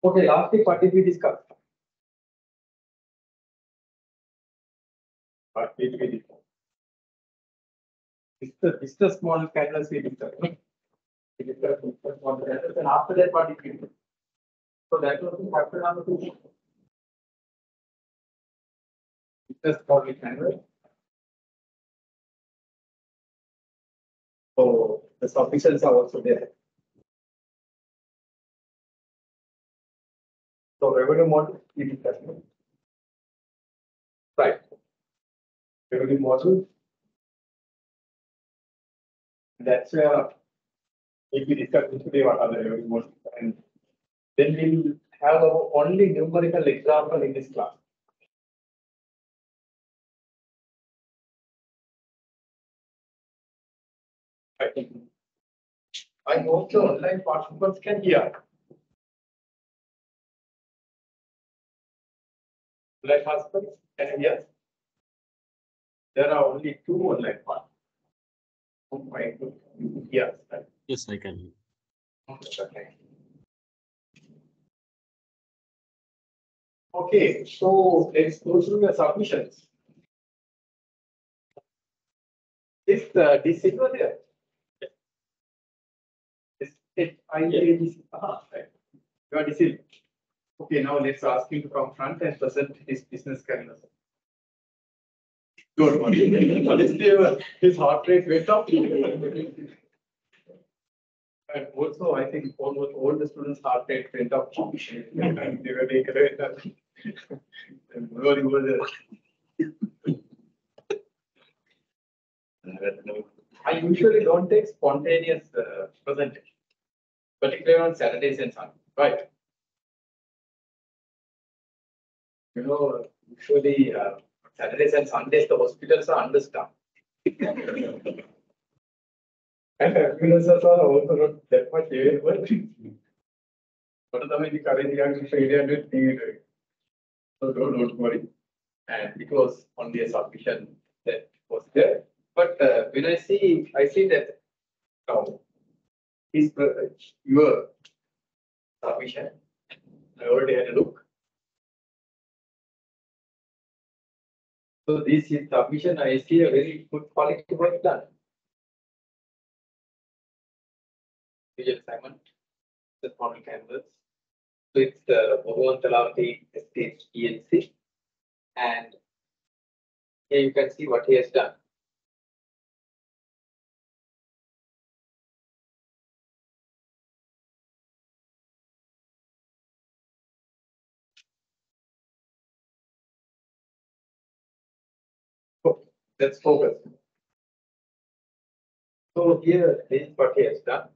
Okay, lastly, what did we discuss? What did we discuss? It's the small canvas we discussed. We discussed small canvas, and after that, what did we do? So that was the chapter number 2. It's the small canvas. So the submissions are also there. So revenue model, we discussed. Right. Revenue model. That's where if we discuss today what are the revenue models, and then we'll have our only numerical example in this class. I hope the online participants can hear. Online participants can you hear? There are only 2 online participants. Yes. Yes, I can. Okay, so let's go through the submissions. This signal there. This right. You are deceived. Okay, now let's ask him to come front and present his business calendar. Good one. His heart rate went up. And also, I think almost all the students' heart rate went up. They were great. I usually don't take spontaneous presentation, particularly on Saturdays and Sundays, right? You know, usually Saturdays and Sundays, the hospitals are understaffed. And ambulances are also not that much available. But the current failure, so don't worry. And it was only a submission that was there. But when I see that now is your submission. I already had a look. So this is submission. I see a very good quality work done. Visual assignment, the model canvas. So it's the 16D EXP, and here you can see what he has done. So let's focus. So here this is what he has done.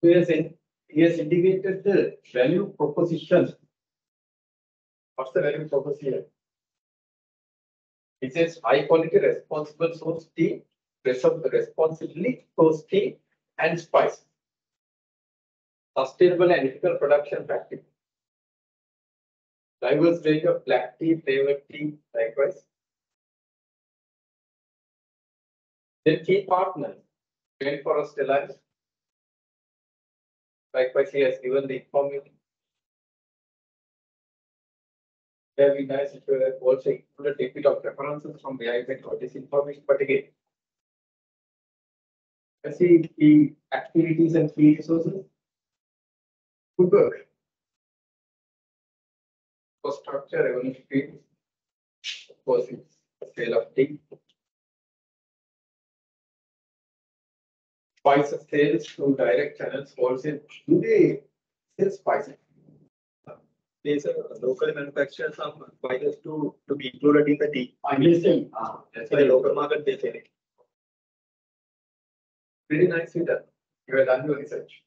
So he has indicated the value proposition. What's the value proposition? It says high quality responsible source tea, responsibly sourced tea and spice. Sustainable and ethical production practice. Diverse range of black tea, flavored tea, likewise. Then key partners, Rainforest Alliance. Likewise, he has given the information. Very nice. It will also include a bit of references from where you can got this information. But again, let's see the activities and key resources. Good work. Cost structure, revenue streams. Of course, it's sale of tea. Spices sales through direct channels, wholesale. Do they sell spices? These local manufacturers some spices to be included in the tea. I'm listening. That's why local market they sell it. Pretty nice with that. You have done your research.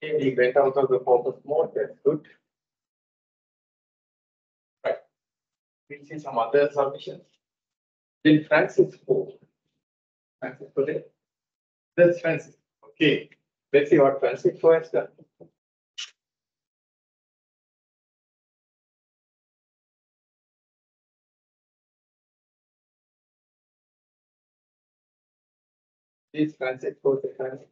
We went out of the focus mode. That's good. Right. We'll see some other submissions. Then Francis 4. Francis today. That's Francis. Okay, let's see what Francisco has done. This Francisco, the Francisco.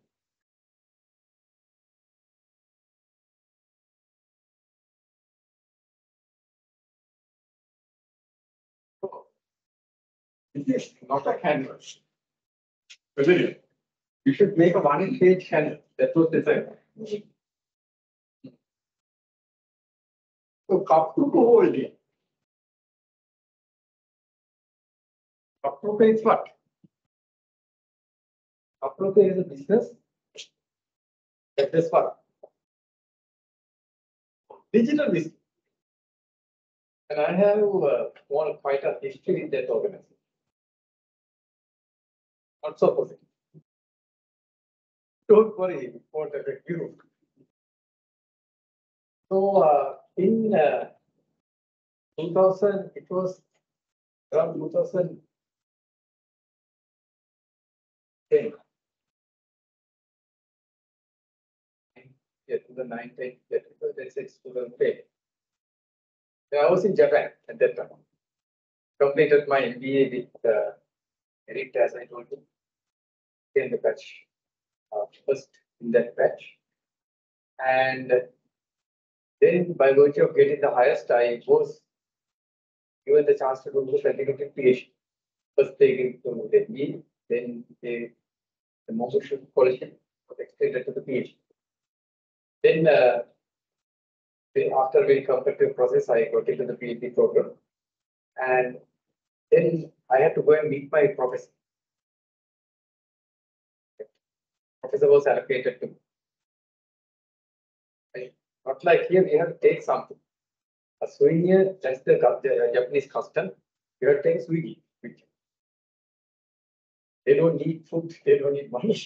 This is not a canvas. Brilliant. You should make a one-page canvas. That was designed. So, cup to hold it. Cup is what? Cup is a business. That is what? Digital business. And I have won quite a history in that organization. Not so positive. Don't worry, it won't affect you. So in 2000, it was around 2010. Yeah, 2019, yeah, 2006, 2010. I was in Japan at that time. Completed my MBA with Eric, as I told you, in the batch, first in that batch. And then, by virtue of getting the highest, I was given the chance to do the certificate PhD. First, they gave to the MBA, then the membership scholarship was extended to the PhD. Then, after very competitive process, I got into the PhD program. And then I had to go and meet my professor. Professor was allocated to me. Right? Not like here, we have to take something. A souvenir, that's the Japanese custom. You have to take souvenir. They don't need food, they don't need money.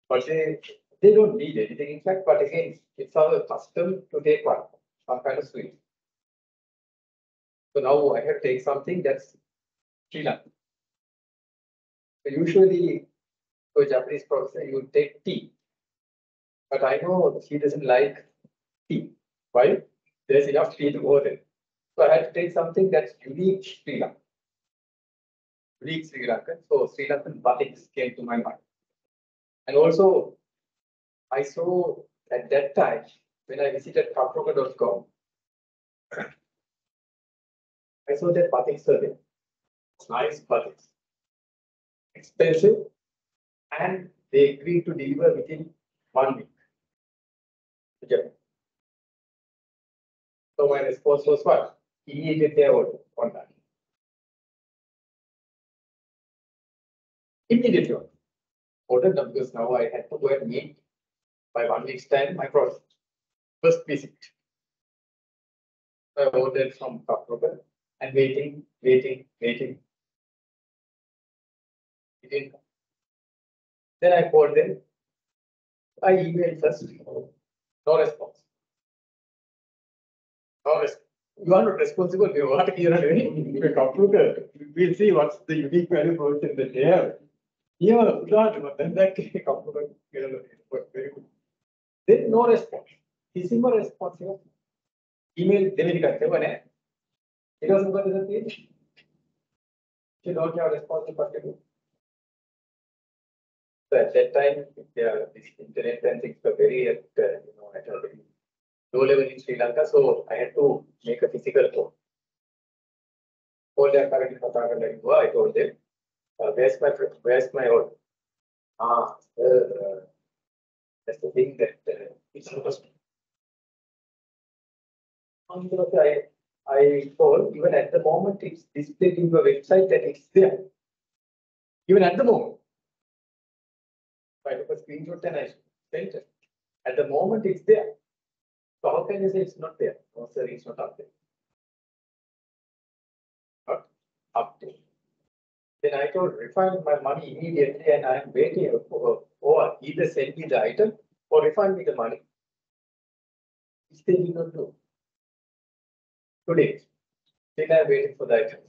But they don't need anything, in fact, but again, it's our custom to take one, some kind of souvenir. So now I have to take something that's Sri Lanka. So usually, for a Japanese professor, you would take tea. But I know he doesn't like tea. Why? There's enough tea to go there. So I had to take something that's unique Sri Lanka. Unique Sri Lankan. So Sri Lankan batiks came to my mind. And also, I saw at that time, when I visited kaproga.com, I saw that batiks are there. Nice batiks. Expensive. And they agreed to deliver within 1 week. So my response was what? Immediately I ordered on that. Immediately ordered them because now I had to go and meet by 1 week's time my project. First visit. So I ordered from Kaproga and waiting. It didn't come. Then I called them. I emailed first. No response. No response. You are not responsible for what you are doing. If you Kaproga, we'll see what's the unique value proposition that they have. Yeah, but then that Kaproga, very good. Then no response. Kisima response. Email දෙවෙනි එකක් නෑ. ඊට පස්සේ මොකද තියෙන්නේ? You don't have responsibility. So at that time, this internet and things were very at at a very low level in Sri Lanka. So I had to make a physical call. Call their current I told them, where's my order? That's the thing that it's supposed to. I told, even at the moment, it's displayed in your website that it's there. Even at the moment. I took a screenshot and I sent it. At the moment, it's there. So how can you say it's not there? No, sir, it's not up there. Not up there. Then I told, refund my money immediately and I'm waiting for, or either send me the item or refund me the money. Which they did not do. Today, still I'm waiting for the item.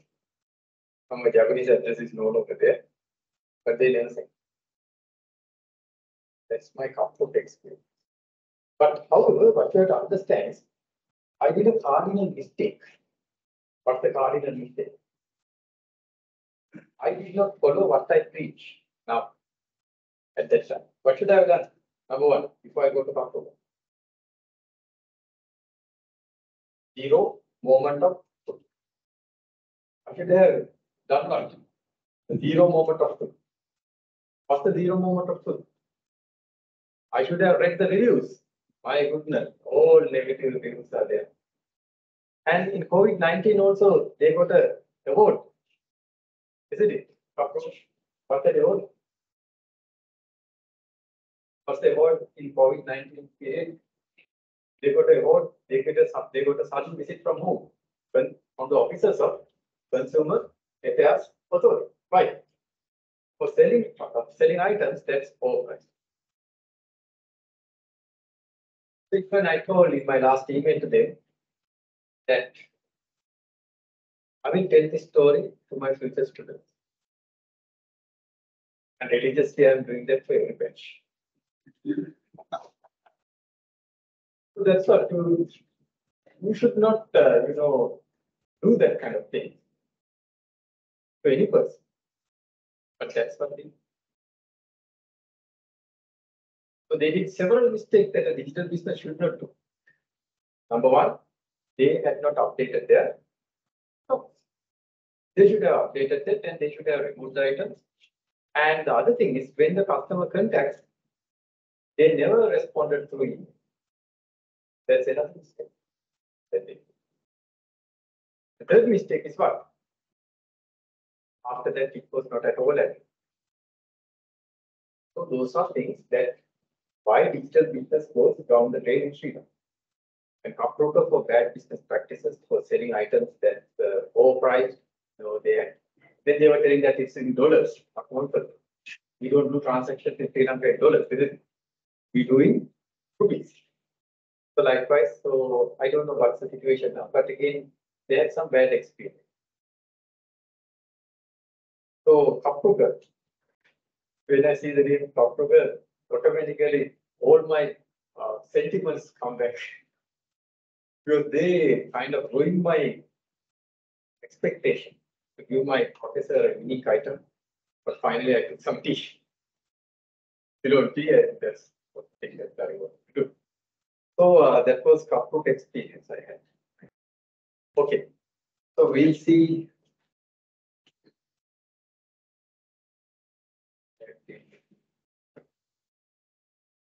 My Japanese address is no longer there, but they never sent. That's my comfort experience. But however, what you have to understand is, I did a cardinal mistake. What's the cardinal mistake? I did not follow what I preach now at that time. What should I have done? Number one, before I go to comfort. Zero moment of truth. I should have done what? The zero moment of truth. What's the zero moment of truth? I should have read the reviews. My goodness, all negative reviews are there. And in COVID-19 also, they got a award, isn't it? What's the award? What's the award in COVID-19 period? They got a award. They got a sudden visit from whom? From the officers of Consumer Affairs Authority. Why? For selling items that's overpriced. When I told in my last email to them that I will tell this story to my future students. And religiously, I'm doing that for every batch. So that's what you should not, do that kind of thing to any person. But that's what they do. So they did several mistakes that a digital business should not do. Number one, they had not updated their stocks. They should have updated it and they should have removed the items. And the other thing is when the customer contacts, they never responded through email. That's another mistake. The third mistake is what? After that, it was not at all accurate. So those are things that why digital business goes down the drain in Sri Lanka. And approval for bad business practices for selling items that overpriced. Then they were telling that it's in dollars. We don't do transactions in Sri Lanka in dollars, is it? We do in rupees. So likewise, so I don't know what's the situation now, but again, they had some bad experience. So approval. When I see the name approval, automatically all my sentiments come back. Because they kind of ruined my expectation to give my professor a unique item. But finally, I took some tea. Below tea, and that's what I think that I want to do. So that was Kaput experience I had. Okay, so we'll see.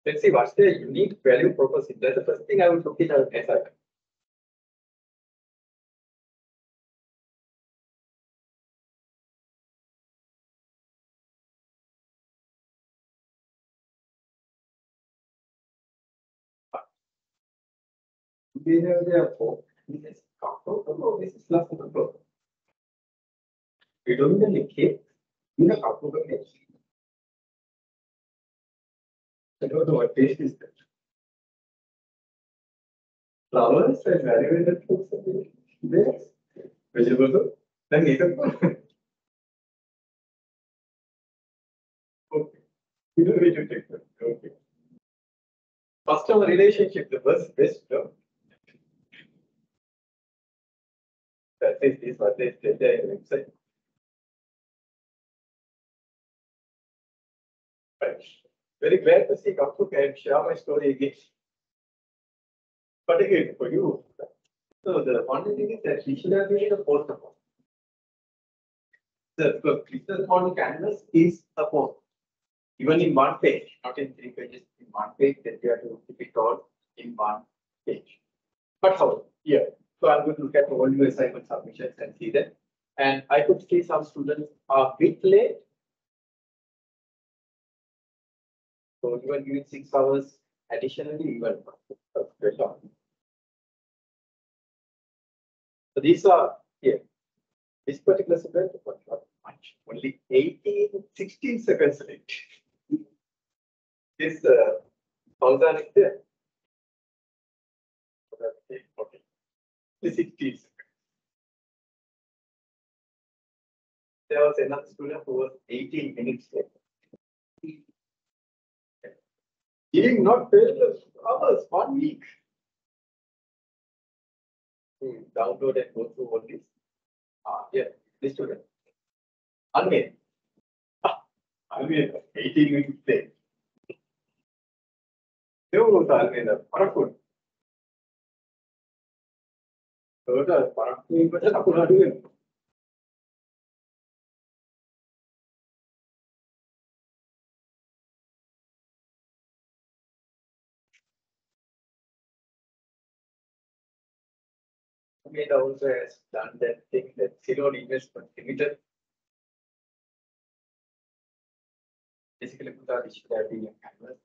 Let's see what's the unique value proposition. That's the first thing I would look at as SI. We have therefore this is Kaput, this is last number. Predominantly cake, we have Kaput cake. I don't know what taste is that. Flowers and evaluated foods are there. Vegetables, then either. Okay. You don't need to take that. Okay. Customer relationship, the first best term. That is what they said there in the website. Right. Very glad to see Kaput and share my story again. But again, for you, so the only thing is that we should have made a post of all. The business model canvas is a post. Even in one page, not in 3 pages, in one page, that you have to keep it all in one page. But how? Yeah. So I'm going to look at all your assignment submissions and see that. And I could see some students are a bit late. So even giving 6 hours additionally, even. So these are here. This particular student, not much, only 16 seconds late. This Fauzan is there. Okay. The 16 seconds. There was another student who was 18 minutes late. Giving not 12 hours, 1 week. Download and go through all this. Yeah, this student. Unmade. Unmade. 18 weeks play. Yo, unmade. Parakun. Total parakun. But aku nak do. Unmade also has done that thing that zero investment limited. Basically, put our issue that in a canvas.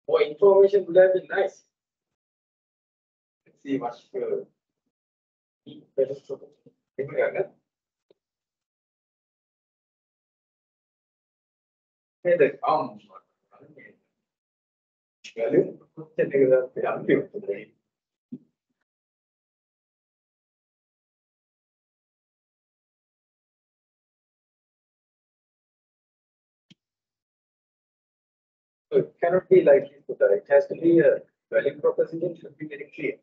More information would have been nice. Let's see what's better. Hey, the Galle, so it cannot be like this. It has to be a value proposition should be very clear.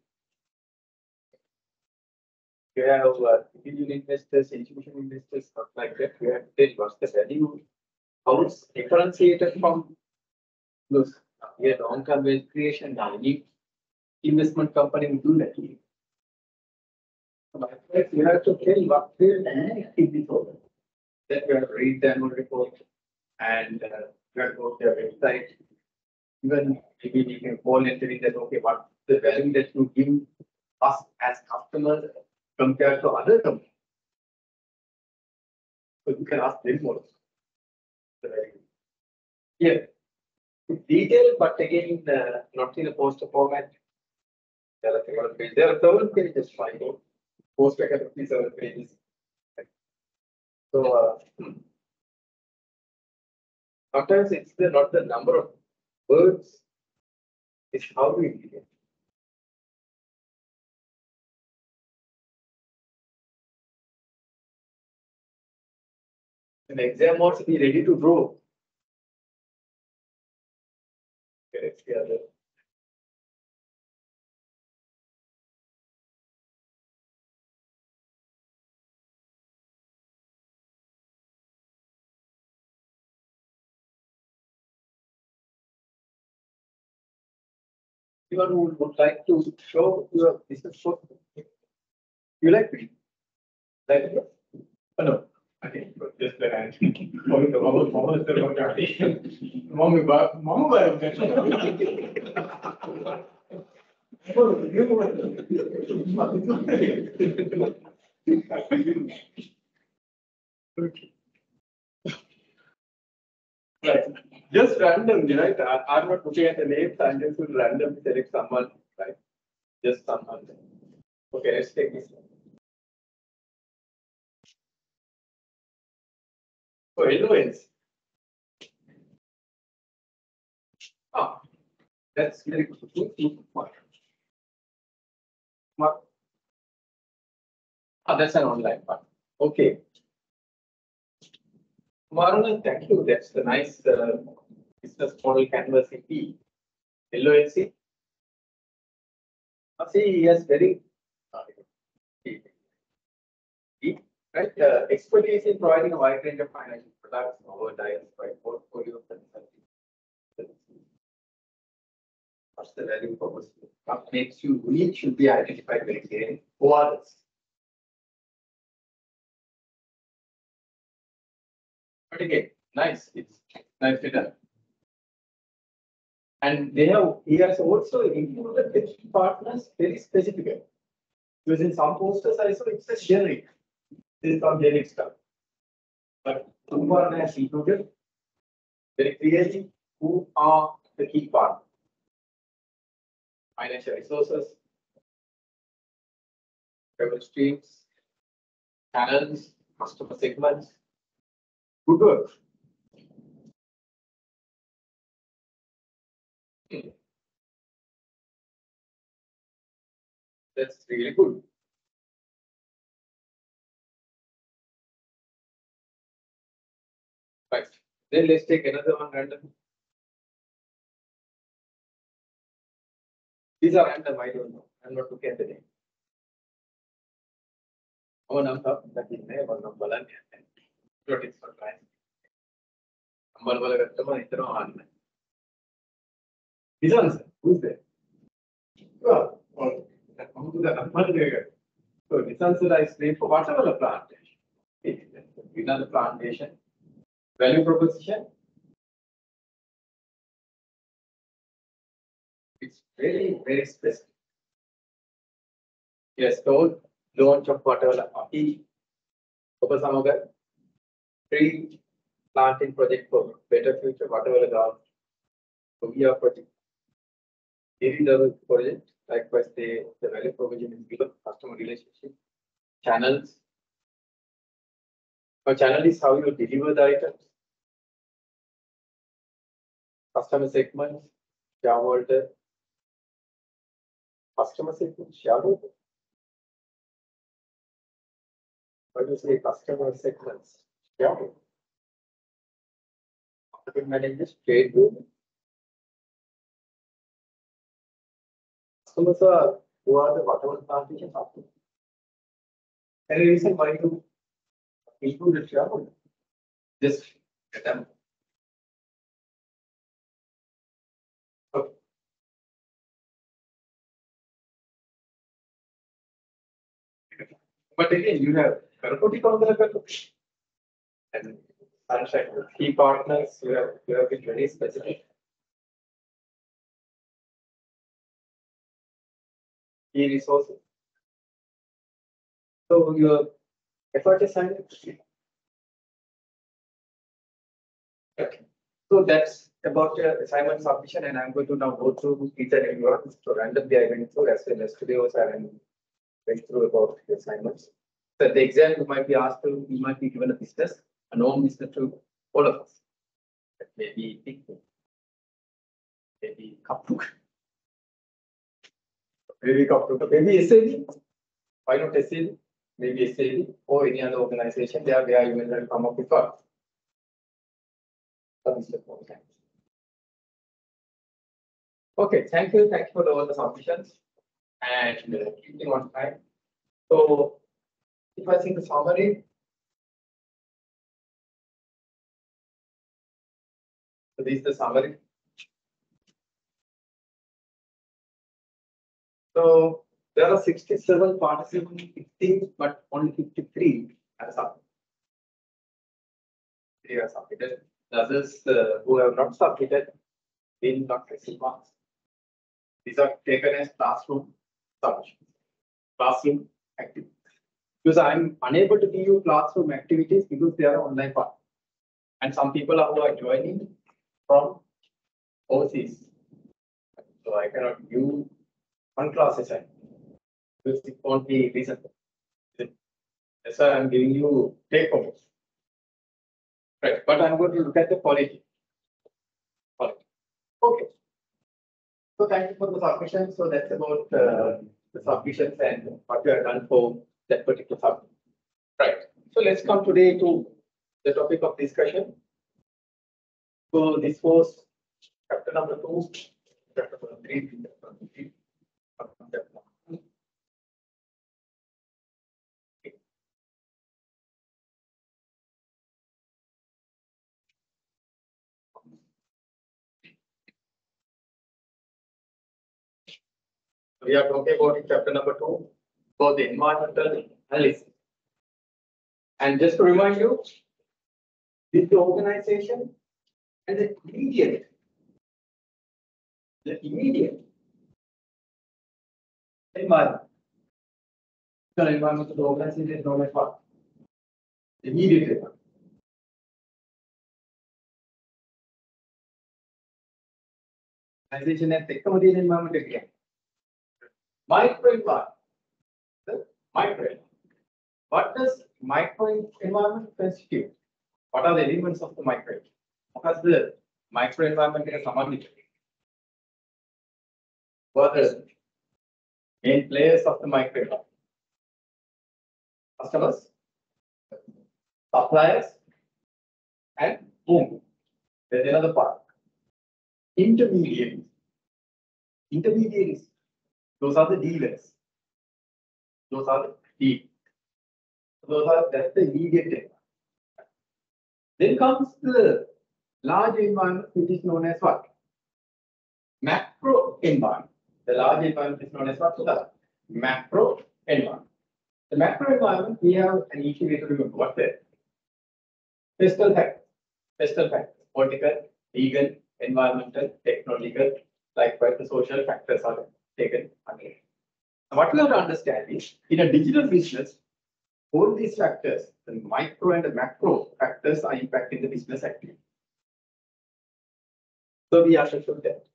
You have individual investors, institutional investors, stuff like that. You have to tell what's the value, how it's differentiated from those. Yeah, long-term wealth creation. Any investment company will do that. You have to tell what they do. Then you have to read the annual report and you have to go to their website. Even maybe we can call and tell that, okay, what the value that you give us as customers compared to other companies. So you can ask them more. Yeah. Detailed, but again, not in a poster format. There are 7 pages, fine. Poster can be 7 pages. So sometimes it's not the number of words, it's how we read it. An exam wants to be ready to draw. Correct. Yeah. Anyone who would like to show your business work? You like it? Like it? Oh, no. Okay, just the hand. Mama is the Right. Just randomly, right? I'm not looking at the names, I'm just going to randomly select someone, right? Just someone. Okay, let's take this one. So LOS. That's very good. That's an online part. Okay. Maruna, thank you. That's the nice business model canvas in P. LOLC. See, yes, very right. Expertise in providing a wide range of financial products over diversified portfolio. What's the value proposition? What makes you unique should be identified very clearly. Who are others? But again, nice. It's nicely done. And he has also included the key partners very specifically. Because in some posters, I saw it's a generic. This is some generic stuff. But Kumar has included very clearly who are the key partners. Financial resources, revenue streams, channels, customer segments. Good work. That's really good. Then let's take another one random. These are random, I don't know. I'm not looking at the name. Oh, number that is there, one number. What is for client? This one, sir. Who's there? Oh, so this answer I explained for whatever the plantation. Another plantation. Value proposition. It's very, very specific. Yes, told launch of whatever free planting project for better future, whatever the government. So we are project. Here is the project. Likewise, the value provision is given, customer relationship, channels. A channel is how you deliver the items. Customer segments, shareholder. Customer segment, shareholder. What do you say? Customer segments, shareholder. Marketing managers, trade group. Customers are who are the whatever plantation after. Any reason why you include the shareholder? Just get them. Okay. But again, you have and sunshine key partners. You have been very specific. Key resources. So your effort assignment. Okay. So that's about your assignment submission, and I'm going to now go through each and every one. So randomly I went through as well as today also I went through about the assignments. So the exam you might be asked to, you might be given a business, a known business to all of us. Maybe Kapuk. Maybe Kapuk. Maybe SAD. Why not SAD? Maybe SAD or any other organization there where you will come up with what? Okay, thank you for all the submissions and keeping on time. So if I think the summary, so this is the summary. So there are 67 participants, but only 53 have submitted. They have submitted. The others who have not submitted will not receive marks. These are taken as classroom submissions, classroom activities. Because I am unable to give you classroom activities because they are online part. And some people who are joining from overseas. So I cannot give one class assignment because it won't be reasonable. That's why I'm giving you take homes. Right, but I'm going to look at the quality. Okay. So thank you for the submission. So that's about the submissions and what we have done for that particular submission. Right. So let's come today to the topic of discussion. So this was chapter number 2, chapter number 3, chapter number 3. We are talking about in chapter number 2 for the environmental analysis. And just to remind you, this is the organization and the immediate environment. The environment of the organization is known as what? Immediate environment. Organization and technology environment again. Micro environment. Micro environment. What does micro environment constitute? What are the elements of the micro? What is the micro environment in a commodity? What are the main players of the micro environment? Customers, suppliers, and whom? There's another part. Intermediaries. Intermediaries. Those are the dealers. Those are the dealers. That's the immediate environment. Then comes the large environment, which is known as what? Macro environment. The large environment is known as what? The macro environment. The macro environment, we have an easy way to remember. What's that? Fiscal factors. Fiscal factors. Political, legal, environmental, technological, likewise the social factors are taken under it. What we have to understand is, in a digital business, all these factors, the micro and the macro factors, are impacting the business activity. So we understood that.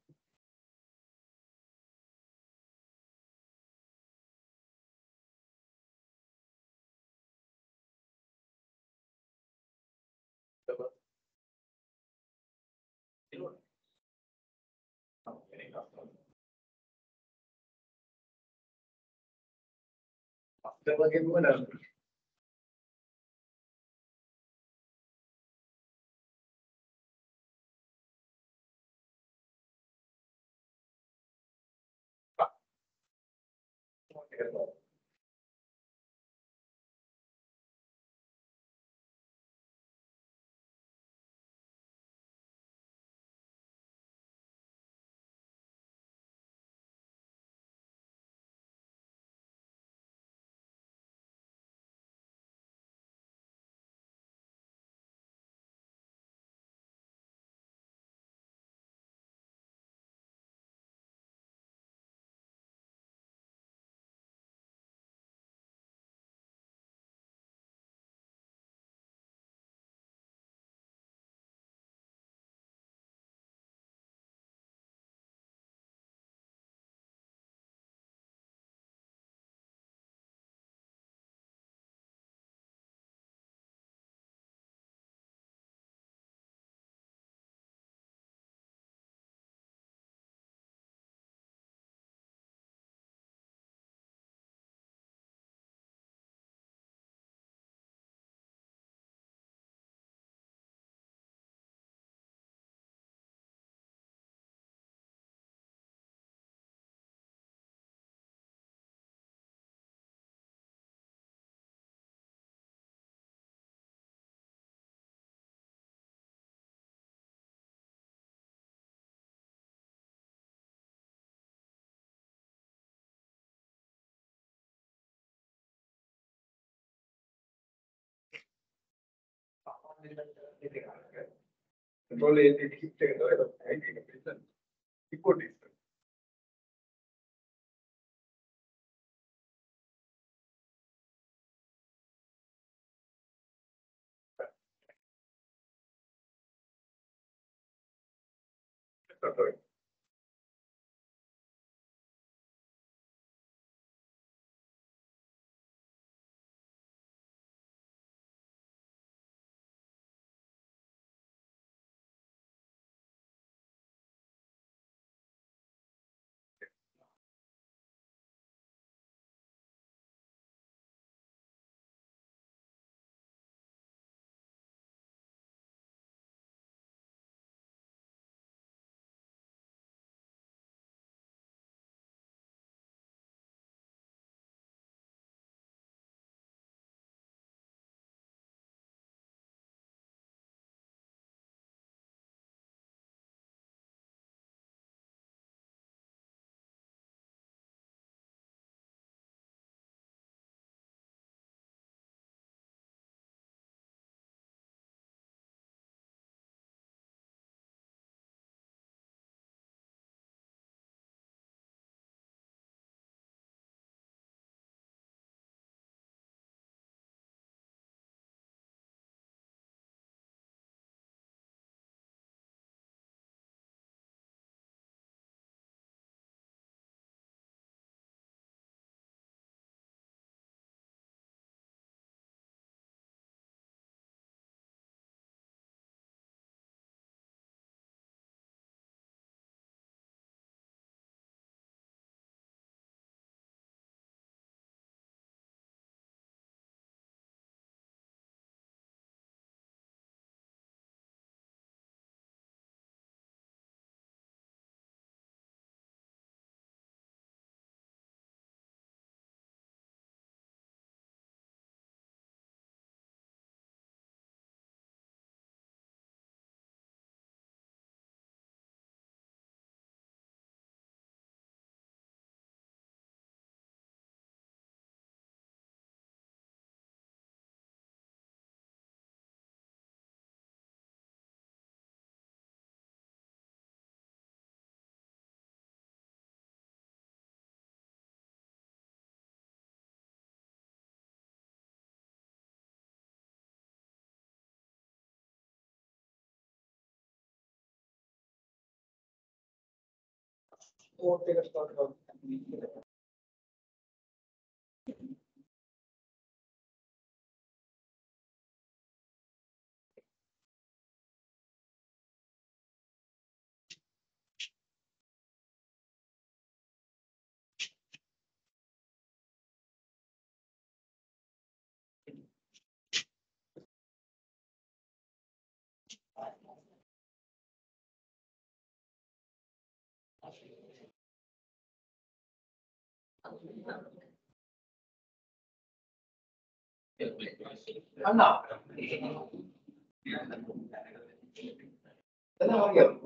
Control A, keep taking the report is. Anna. Then how are you?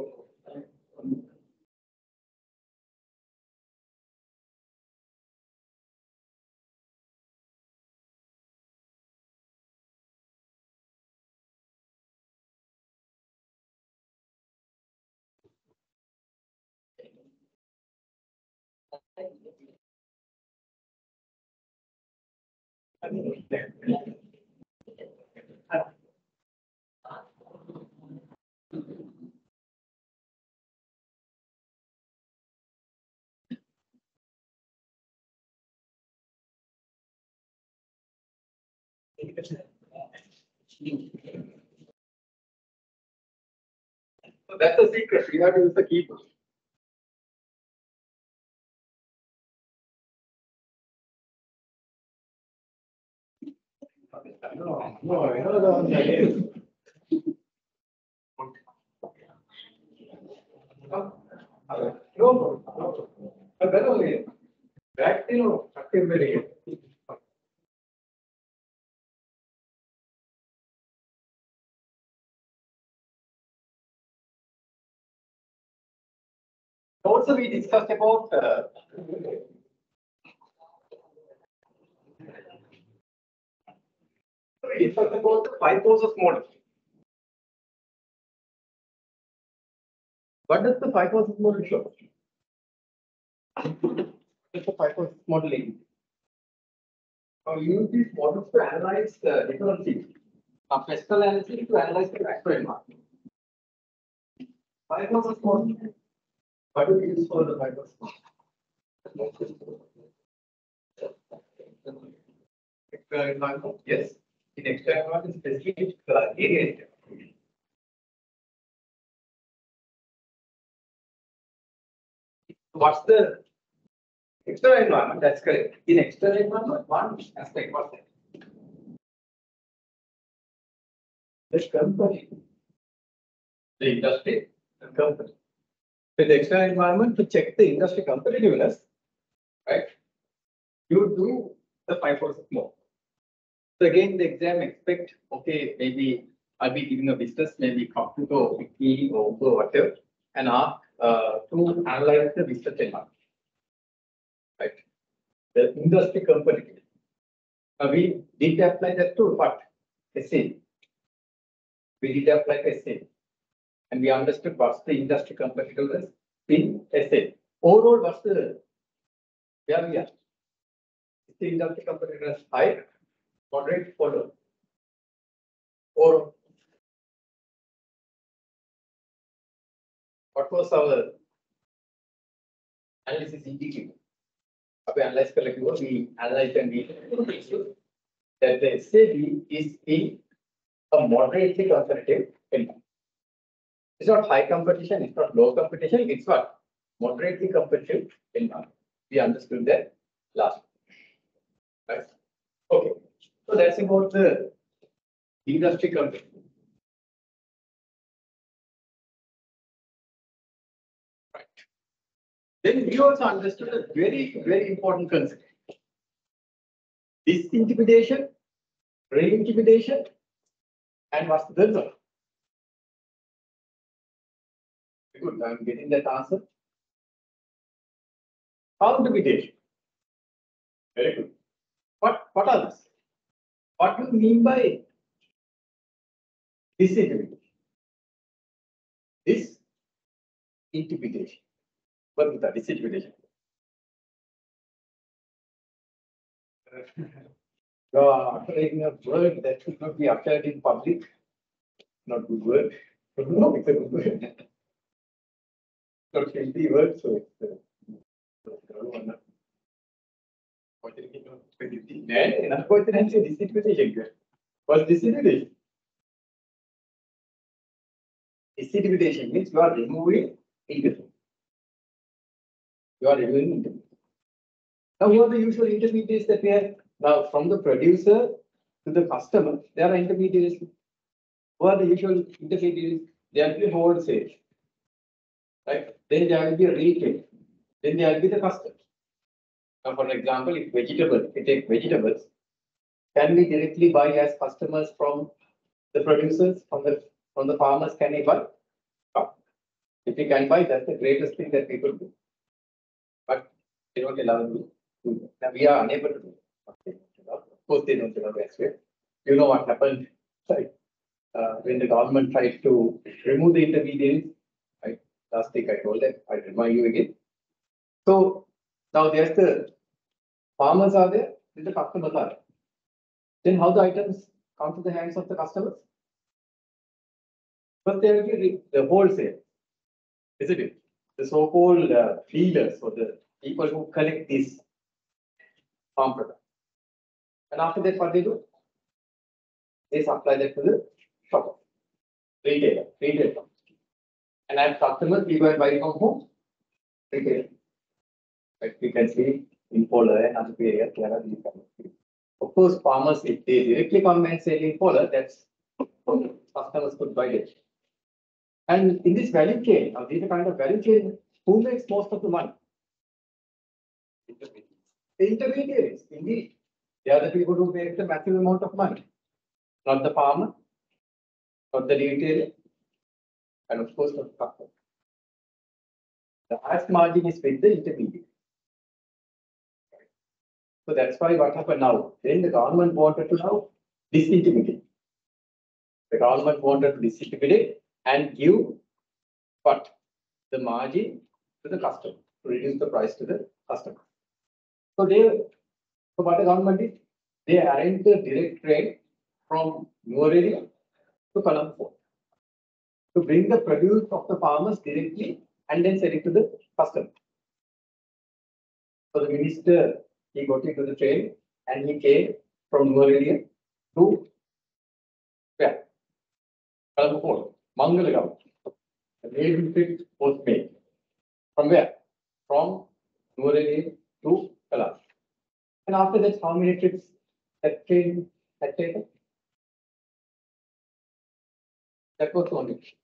So that's the secret. You have to use the keyboard. No, I know the one that is. No, but then only back very. Also, we discussed about the 5 process model. What does the 5 process model show? What's the 5 process modeling? We use these models to analyze the different things. Physical analysis to analyze the macro environment. 5 process model. What do we use for the 5 process model? External environment, yes. In external environment, specific area. What's the external environment? That's correct. In external environment, one aspect was that. The company, the industry, the company. So the external environment to check the industry competitiveness, right? You do the 5 process model. So again, the exam expect, okay, maybe I'll be giving a business, maybe computer or wiki or whatever, and ask to analyze the business environment, right? The industry competitive. We did apply that to what? SA. We did apply to SA. And we understood what's the industry competitiveness in SA. Overall, what's the, where we are? Is the industry competitiveness high, moderate, or low? Or what was our analysis indicator? We analyze collectively, we analyze and we that the SAB is in a moderately competitive environment. It's not high competition, it's not low competition, it's what? Moderately competitive environment. We understood that last. Right? Okay. So that's about the industry competition. Right. Then we also understood a very, very important concept. Disintimidation, re-intimidation, and what's the third one? Good, I'm getting that answer. Countermitigation. Very good. What are this? What do you mean by disintimidation? Disintimidation. What is that? Disintimidation. You are uttering a word that should not be uttered in public. Not good word. No, it's a good word. Not healthy word, so it's What's distribution? Distribution means you are removing intermediate. You are removing intermediate. Now, who are the usual intermediaries that we have? Now, from the producer to the customer, there are intermediaries. Who are the usual intermediaries? There will be wholesale, right? Then there will be retail. Then there will be the customer. Now, for example, if vegetables, we take vegetables, can we directly buy as customers from the producers, from the farmers? Can we buy? If we can buy, that's the greatest thing that people do. But they don't allow us to do that. Now we are unable to do it. Of course, they don't allow as well. You know what happened, right? When the government tried to remove the intermediaries, right? Last week I told them, I remind you again. So now there's the farmers are there, then the customers are there. Then how the items come to the hands of the customers? But there will be the wholesale, isn't it? The so-called dealers or the people who collect these farm products. And after that, what they do? They supply that to the shop, retail. And as customers, we go and buy from whom? Retail. Right? We can see in Polar and other areas, there are these kind of things. Of course, farmers, if they directly come and sell in Polar, that's customers could buy it. And in this value chain, now these are kind of value chain, who makes most of the money? The intermediaries, indeed. They are the people who make the maximum amount of money. Not the farmer, not the retailer, and of course not the customer. The highest margin is with the intermediary. So that's why what happened now. Then the government wanted to now disintermediate. The government wanted to disintermediate and give what? The margin to the customer, to reduce the price to the customer. So what the government did? They arranged the direct train from Nuwara to Colombo to bring the produce of the farmers directly and then sell it to the customer. So the minister, he got into the train and he came from Nuwara to where? Colombo, Mangalagaon. The railway trip was made. From where? From Nuwara to Colombo. And after that, how many trips that train had taken? That was the only.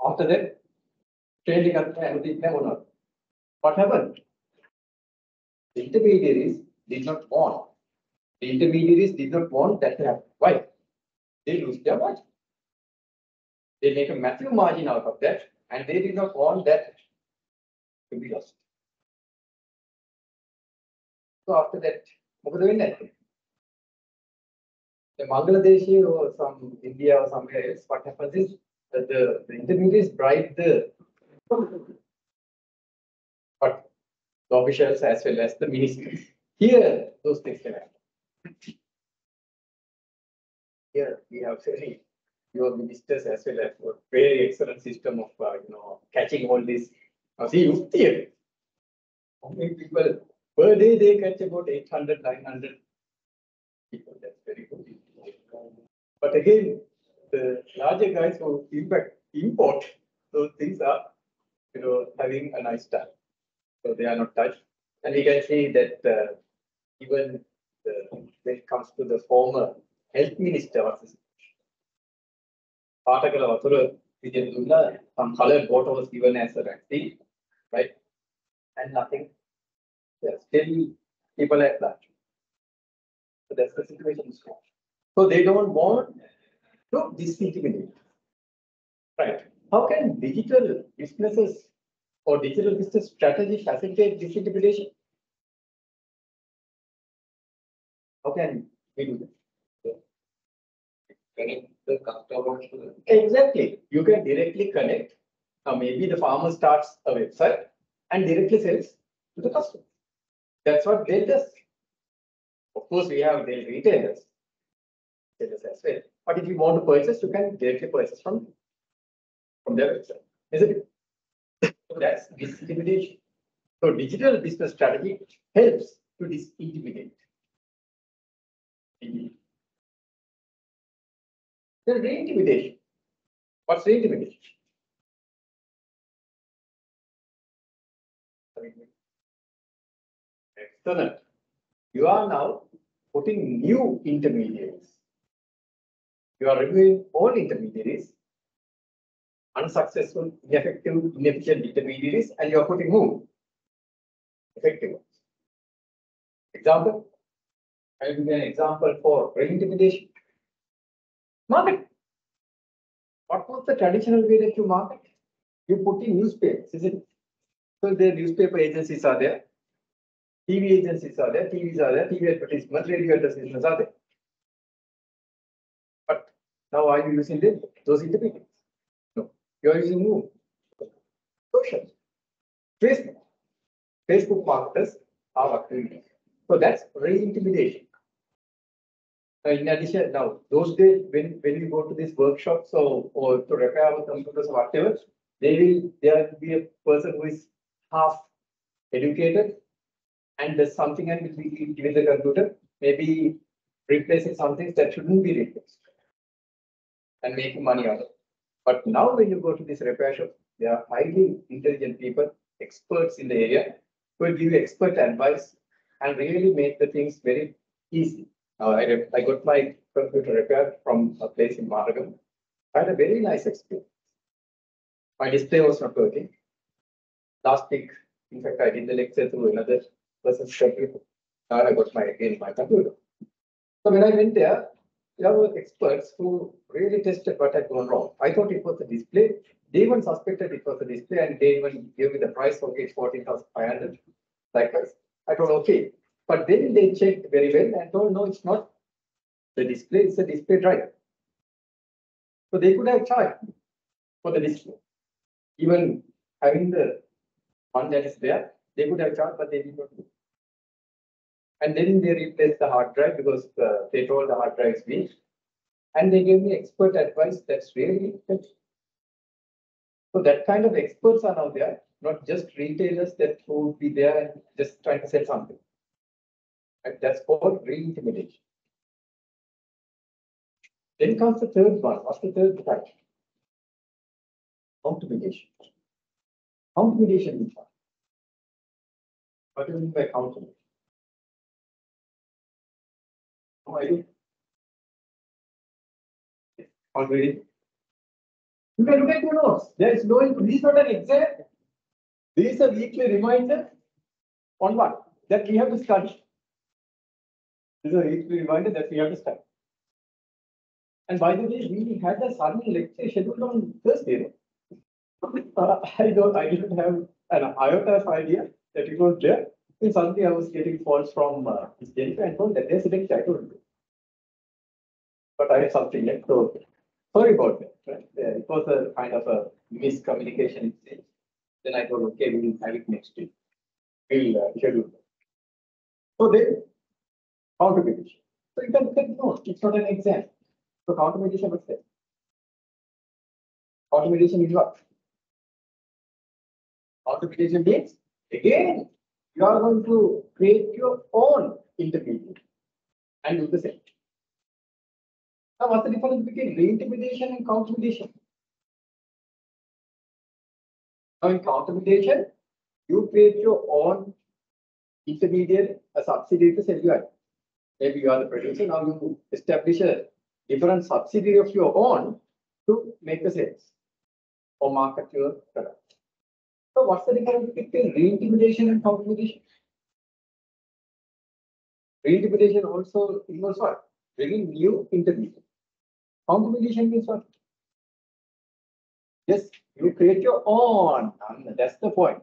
After that, train got everything never. What happened? The intermediaries did not want. The intermediaries did not want that to happen. Why? They lose their margin. They make a massive margin out of that, and they did not want that to be lost. So after that, what are doing? The Bangladeshi or some India or somewhere else, what happens is that the intermediaries bribe the officials as well as the ministers. Here, those things can happen. Here we have your ministers as well as a very excellent system of catching all this. Now see, here, how many people per day they catch about 800, 900 people. That's very good. But again, the larger guys who import those things are having a nice time. So they are not touched. And we can see that even when it comes to the former health minister, some colored water was given as a vaccine, right? And nothing. Yeah, still people at large. So that's the situation. So they don't want to disintermediate. Right. How can digital businesses or digital business strategy facilitate disintermediation? How can we do that? Connect the customers to the. Exactly. You can directly connect. Now maybe the farmer starts a website and directly sells to the customer. That's what they does. Of course, we have the retailers as well. But if you want to purchase, you can directly purchase from their website, isn't it? So that's disintermediation. So digital business strategy helps to disintermediate. Then re-intimidation. What's re-intimidation? Excellent. You are now putting new intermediaries. You are removing all intermediaries, unsuccessful, ineffective, inefficient intermediaries, and you are putting who? Effective ones. Example? I'll give you an example for re-intimidation. Market. What was the traditional way that you market? You put in newspapers, isn't it? So the newspaper agencies are there, TV agencies are there, TVs are there, TV advertisements, radio advertisements are there. But now are you using those intermediaries? No. You are using who? Social. Facebook. Facebook marketers are active. So that's re-intimidation. In addition, now those days when you go to these workshops or to repair our computers or whatever, there will be a person who is half educated and does something and will be given the computer, maybe replacing something that shouldn't be replaced and making money out of it. But now when you go to this repair shop, they are highly intelligent people, experts in the area, who will give you expert advice and really make the things very easy. I got my computer repaired from a place in Maragam. I had a very nice experience. My display was not working. Last week, in fact, I did the lecture through another person's computer. Now I got my computer. So when I went there were experts who really tested what had gone wrong. I thought it was the display. They even suspected it was the display, and they even gave me the price. Okay, it's 14,500. Likewise, I thought okay. But then they checked very well and told, no, it's not the display, it's a display drive. So they could have charged for the display. Even having the one that is there, they could have charged, but they did not do. And then they replaced the hard drive because they told the hard drive is weak. And they gave me expert advice that's really helpful. So that kind of experts are now there, not just retailers that would be there and just trying to sell something. And that's called re-intimidation. Then comes the third one. What's the third type? Countermediation. Countermediation means what? What do you mean by countermediation? No idea. Already. You can look at your notes. There is no, this is not an exam. This is a weekly reminder on what? That we have to study. This is a weekly reminder that we have to study. And by the way, we had a sudden lecture scheduled on Thursday. I didn't have an iota of idea that it was there. And suddenly I was getting calls from Jennifer and told that there's a lecture. I told you. But I had something left. So sorry about that. Right? It was a kind of a miscommunication. Then I thought, okay, we will have it next week. We'll schedule that. So then, countermediation. So you can take notes. It's not an exam. So countermediation, what's that? Countermediation is what? Countermediation means, again, you are going to create your own intermediate and do the same. Now, what's the difference between re-intimidation and countermediation? Now, in countermediation, you create your own intermediate, a subsidiary to sell you at. Maybe you are the producer, now you establish a different subsidiary of your own to make the sales or market your product. So what's the difference between re-intimidation and countermediation? Re-intimidation also involves what? Bringing new intermediate. Countermediation means what? Yes, you create your own. That's the point.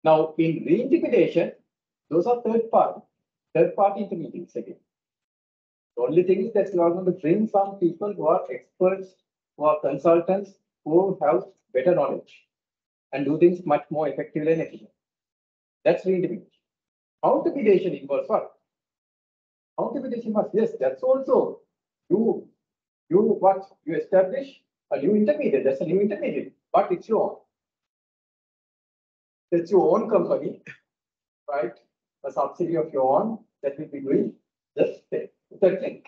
Now, in re-intimidation, those are third party intermediates again. The only thing is that you are going to bring some people who are experts, who are consultants, who have better knowledge and do things much more effectively and efficiently. That's re-intimidation. Countermediation involves what? Countermediation was, yes, that's also you establish a new intermediate. That's a new intermediate, but it's your own. It's your own company, right? A subsidiary of your own that will be doing the third thing.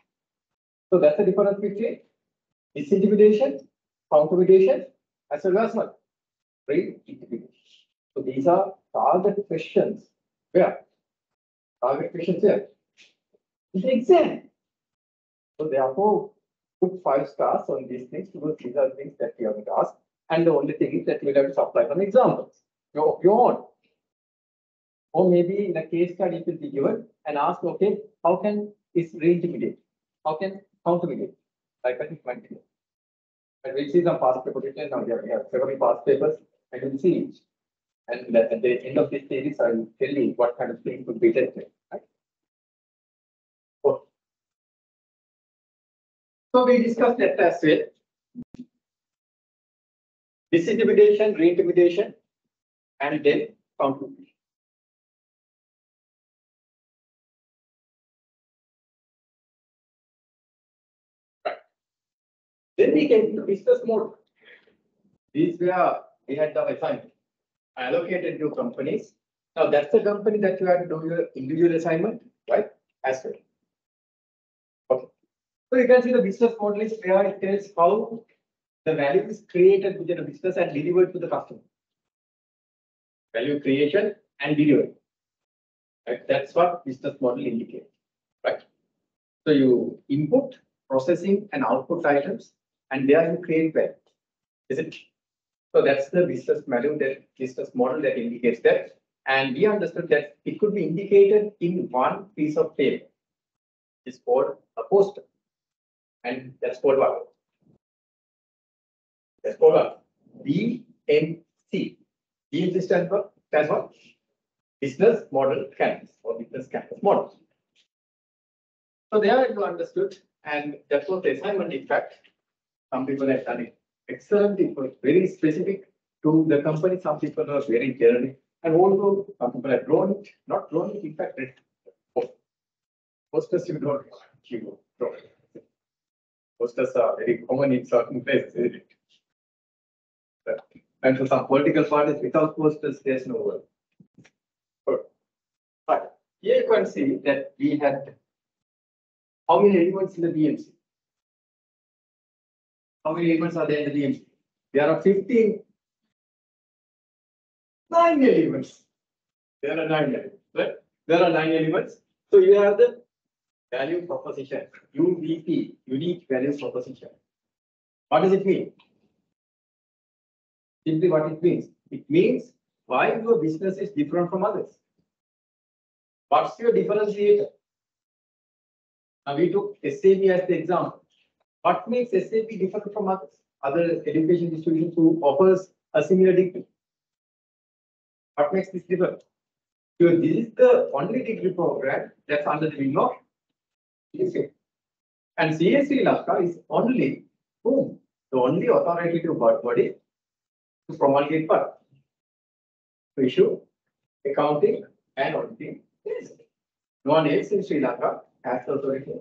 So that's the difference between disintermediation, countermediation, as well as what? Reintermediation. So these are target questions. Where? Target questions here. In the exam. So therefore, put 5 stars on these things because these are things that you have to ask. And the only thing is that you will have to supply some examples of your own. Or maybe in a case study it will be given and ask, okay, how can this reintermediate? How can countermediate? Like that, and we'll see some past paper details. Now we have several past papers and we'll see it. And at the end of this series, I will tell you what kind of things could be tested. Right? Okay. So we discussed that as well. Disintermediation, reintermediation, and then countermediation. Right. Then we came to business model. These were we had the assignment. Allocated to companies. Now that's the company that you have to do your individual assignment, right? As well. Okay. So you can see the business model is where it tells how the value is created within a business and delivered to the customer. Value creation and delivery. Right? That's what business model indicates, right? So you input, processing, and output items, and there you create value. Is it? So that's the business value, that business model that indicates that. And we understood that it could be indicated in one piece of paper. It's called a poster. And that's called what? That's called what? BMC. BMC stands for Business Model Canvas or Business Canvas Model. So there you understood, and that was the assignment. In fact, some people have done it excellent. It was very specific to the company. Some people are very generic, and also some people have drawn it, not drawn it. In fact, posters you don't draw. Posters are very common in certain places, isn't it? And for some political parties, without posters, there's no work. But here you can see that we had how many elements in the BMC? How many elements are there in the BMC? There are 15. 9 elements. There are 9 elements. Right? There are 9 elements. So you have the value proposition, UVP, unique value proposition. What does it mean? Simply what it means. It means why your business is different from others. What's your differentiator? Now we took SAP as the example. What makes SAP different from others? Other education institutions who offers a similar degree. What makes this different? Because this is the only degree program that's under the wing of CSA. And CSA Lanka is only whom? The only authoritative body to promulgate what? To issue accounting and auditing. Yes. No one else in Sri Lanka has the authority.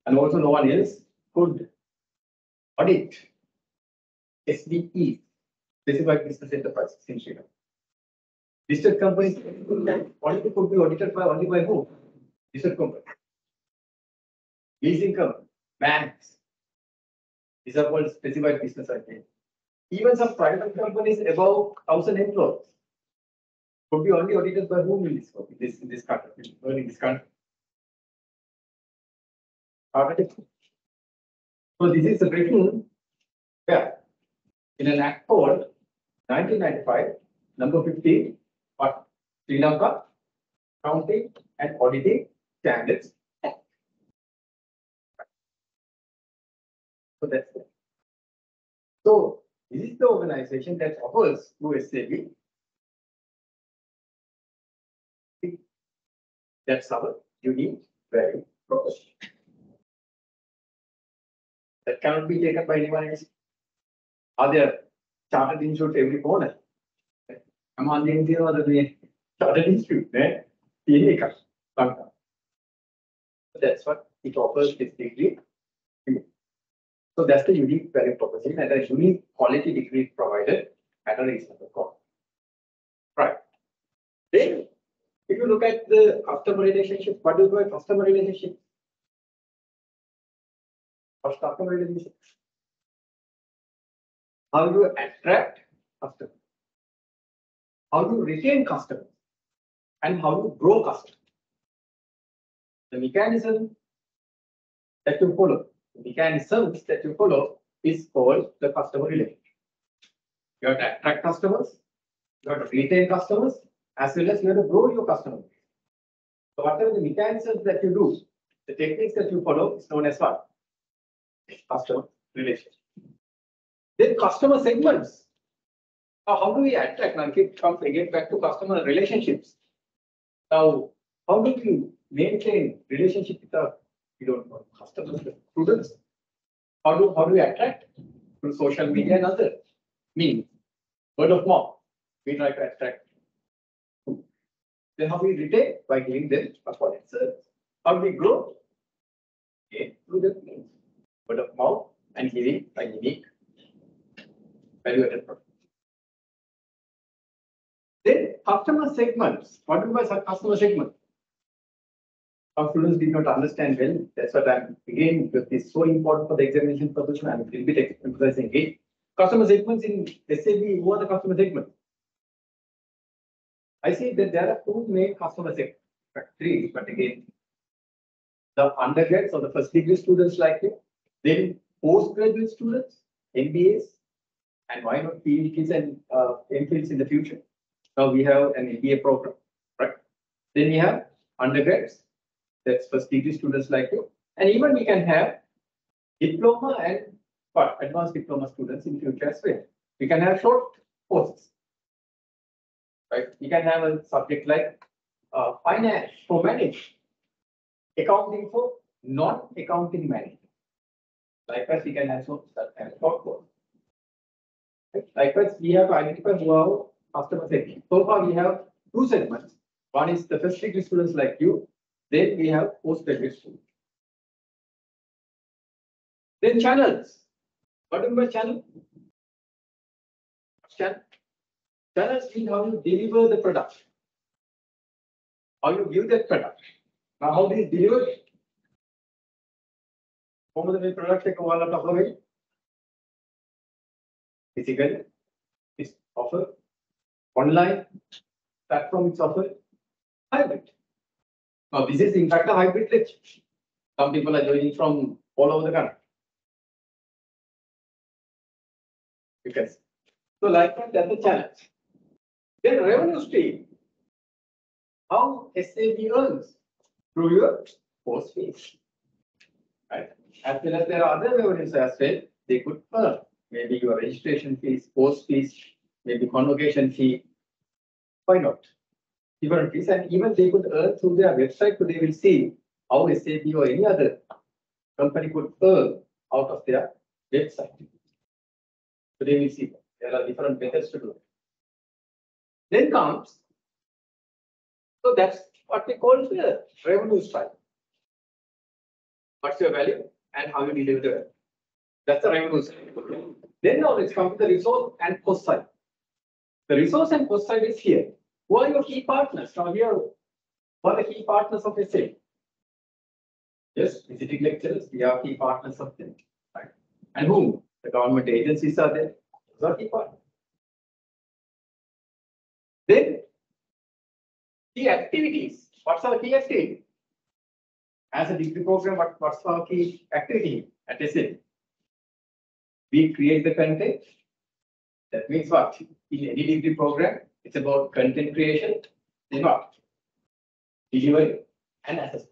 And also no one else could audit SBE, specified business enterprises in Sri Lanka. Listed companies only could be audited by only by who? Listed companies. Leasing companies, banks. These are called specified business entities. Even some private companies above 1,000 employees could be only audited by whom in this country, in this country. So this is written where? In an act called 1995, number 15, what? Sri Lanka Accounting and Auditing Standards Act. So that's it. So this is the organization that offers to SAP. That's our unique value proposition. That cannot be taken by anyone else. Are there chartered institute every corner? I'm on the India or the chartered institute, right? Lanka. That's what it offers this degree. So that's the unique value proposition and a unique quality degree provided at a reasonable cost. if you look at the customer relationship, what do you call customer relationship? What's customer relationship? How do you attract customers? How do you retain customers? And how do you grow customers? The mechanism that you follow, the mechanisms that you follow is called the customer relationship. You have to attract customers, you have to retain customers, as well as you have to grow your customers. So whatever the mechanisms that you do, the techniques that you follow is known as what? Customer relationship. Then customer segments. Now, how do we attract? Now, if it comes again back to customer relationships. Now, how do we maintain relationship with our customers, students? How do we attract? Through social media and other means. Word of mouth. We try to attract. Then how do we retain? By giving them a quality service. How do we grow? Okay, through the means. Word of mouth and giving a unique value-added product. Then customer segments. What do you mean by customer segment? Some students did not understand well. That's what I'm again, because it's so important for the examination purpose. I'm a little bit emphasizing again. Customer segments in SAB, who are the customer segments? I see that there are two main customer segments, three, but again, the undergrads or the first degree students like you, then postgraduate students, MBAs, and why not PhDs and MPhils in the future? Now we have an MBA program, right? Then we have undergrads, that's first degree students like you, and even we can have diploma and advanced diploma students in future as well. We can have short courses, right? We can have a subject like finance for management, accounting for non-accounting management. Likewise, we can have short course. Likewise, we have to identify who are customer segments. So far, we have two segments. One is the first degree students like you. Then we have postgraduate students. Then channels. What do you mean by channel? Channels mean how you deliver the product. How you give that product. Now, how this delivered? How the product take a while of away? Physically, it's offered. Online platform is offered. Hybrid. Now, this is in fact a hybrid lecture. Some people are joining from all over the country. Because so likewise, that's the challenge. Then revenue stream. How SAB earns through your course fees. Right? As well as there are other revenues as well, they could earn. Maybe your registration fees, course fees, maybe convocation fee. Why not? Different fees, and even they could earn through their website, so they will see how SAP or any other company could earn out of their website. So they will see that. There are different methods to do it. Then comes, so that's what we call the revenue stream. What's your value and how you deliver the value? That's the revenue stream. Then now let's come to the resource and cost side. The resource and cost side is here. Who are your key partners? Now here, who are the key partners of SA? Yes, visiting lecturers, we are key partners of them. Right? And whom? The government agencies are there. Those are key partners. Then, key activities. What's our key activity? As a degree program, what's our key activity at SA? We create the content. That means what? In any degree program, it's about content creation, then what? Delivery and assessment.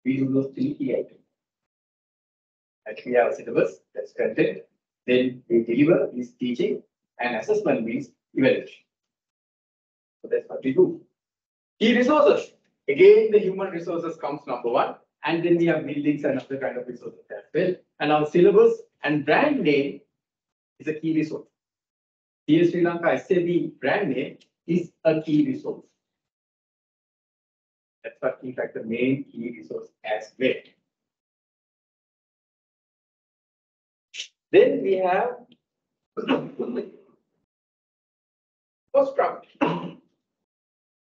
We do those three key items. Actually, we have a syllabus, that's content. Then we deliver is teaching, and assessment means evaluation. So that's what we do. Key resources. Again, the human resources comes number one, and then we have buildings and other kind of resources as well. And our syllabus and brand name is a key resource. Here, Srilanka SAB brand name is a key resource. That's what, in fact, the main key resource as well. Then we have cost structure.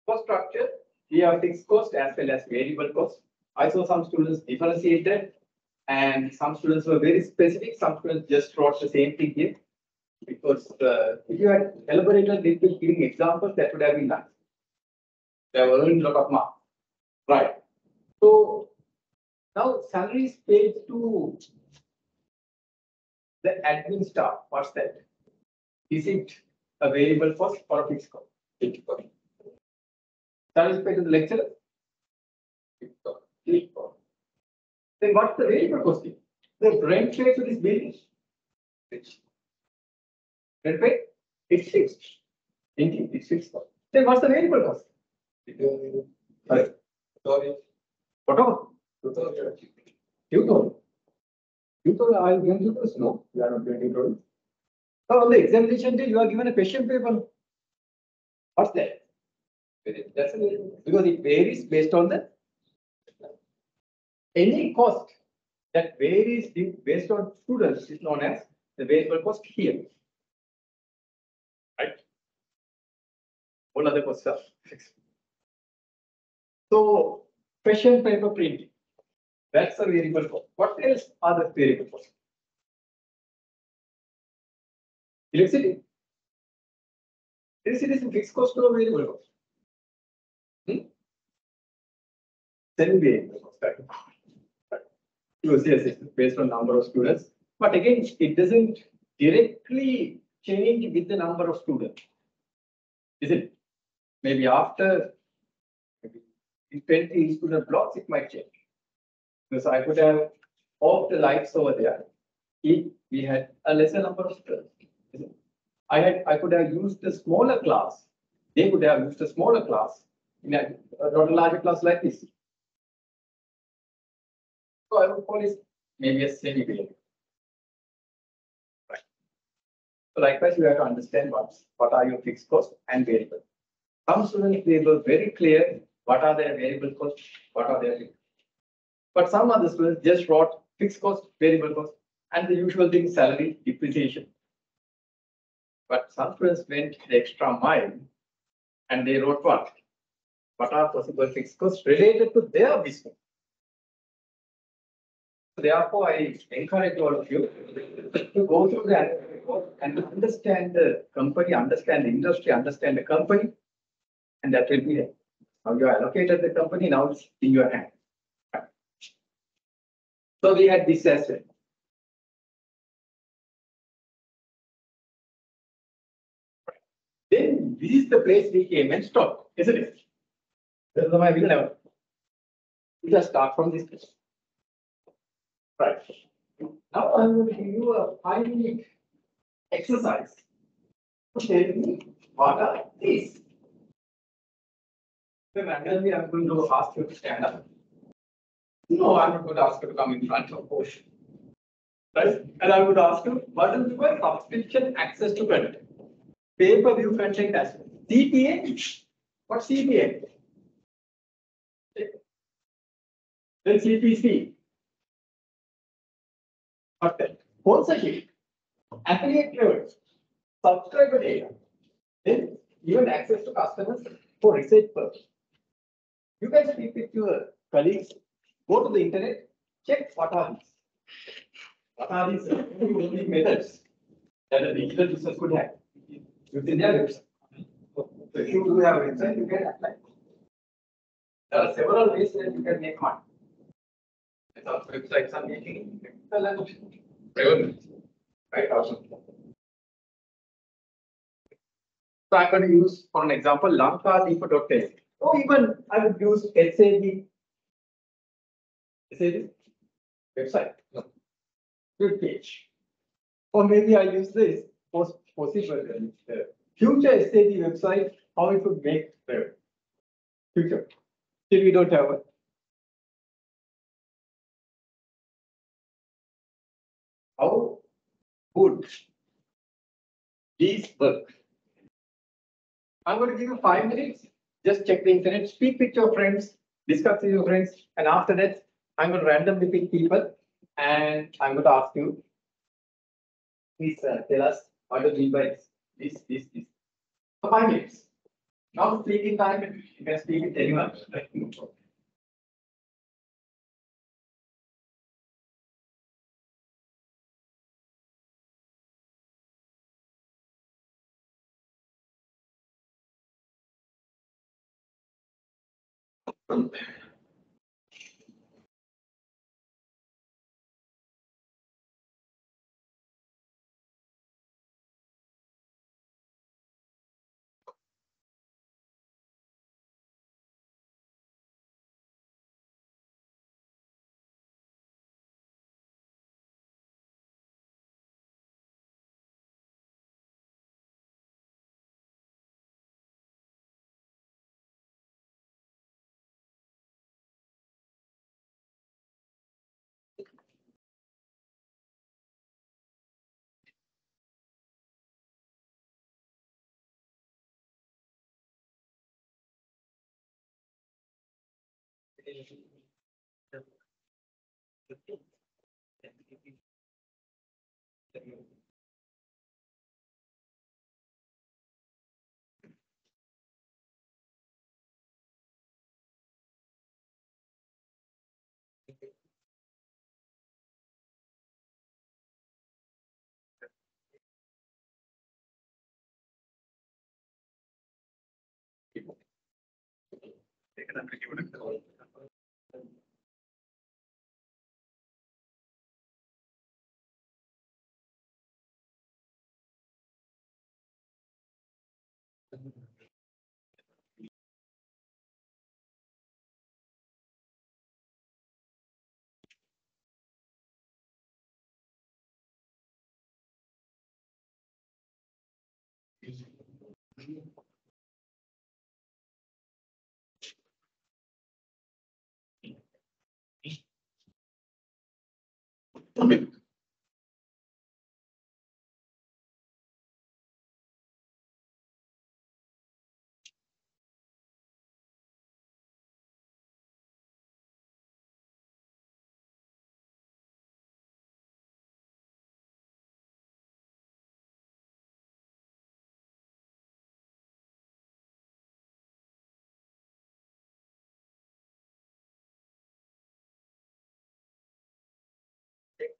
cost structure, we have fixed cost as well as variable cost. I saw some students differentiated and some students were very specific. Some students just wrote the same thing here. Because if you had elaborated a little bit giving examples, that would have been nice. They have earned a lot of marks. Right. So now salary is paid to the admin staff. What's that? Is it a variable cost or a fixed cost? Fixed cost. Salary is paid to the lecturer? Fixed cost. Fixed cost. Then what's the variable cost? The rent paid to this building? Fixed. Rent paid? It's fixed. Indeed, it's fixed cost. Then what's the variable cost? Sorry. Sorry. Whatever. Tutorial. Tutorial, I will give you this. No, you are not doing tutorial. So on the examination day, you are given a question paper. What's that? That's a variable. Because it varies based on the any cost that varies based on students is known as the variable cost here. Right? All other costs are fixed. So question paper printing. That's a variable cost. What else are the variable costs? Electricity. Electricity is a fixed cost or variable cost? Semi-variable cost. Yes, it's based on number of students. But again, it doesn't directly change with the number of students. Is it? Maybe after 20 student blocks, it might change. Because I could have off the lights over there if we had a lesser number of students. I could have used a smaller class. They could have used a smaller class in a not a larger class like this. So I would call it maybe a semi-variable. Right. So likewise, you have to understand what are your fixed costs and variable. Some students they were very clear what are their variable costs, what are their fixed. But some other students just wrote fixed cost, variable cost, and the usual thing salary, depreciation. But some students went the extra mile and they wrote what? What are possible fixed costs related to their business? So therefore, I encourage all of you to go through that and understand the company, understand the industry, understand the company, and that will be it. Now you allocated the company, now it's in your hand. So we had this as well. Then this is the place we came and stopped, isn't it? This is my will level. We just start from this place. Right. Now I'm going to give you a 5-minute exercise to tell me what are these. Then randomly I'm going to ask you to stand up. No, I'm not going to ask you to come in front of course. Right? And I'm going to ask you what is your subscription access to content? Pay-per-view content as well. CPA? What's CPA? Then CPC. What's that? Sponsorship, affiliate revenue, subscriber data, then even access to customers for research purpose. You can speak with your colleagues, go to the internet, check what are these. What are these unique methods that a digital business could have within their website. So if you do have a website, you can apply. There are several ways that you can make money. Some websites are making excellent revenue. Right? Awesome. So I'm going to use, for an example, Lanka Deepa.test. Or even I would use SAD. SAD website. No. Good page. Or maybe I'll use this possible future SAD website, how it would make revenue. Future. Still we don't have one. How would these work? I'm going to give you 5 minutes. Just check the internet, speak with your friends, discuss with your friends, and after that, I'm going to randomly pick people and I'm going to ask you, please tell us what do you mean by this. For 5 minutes. Now speaking time, you can speak with anyone.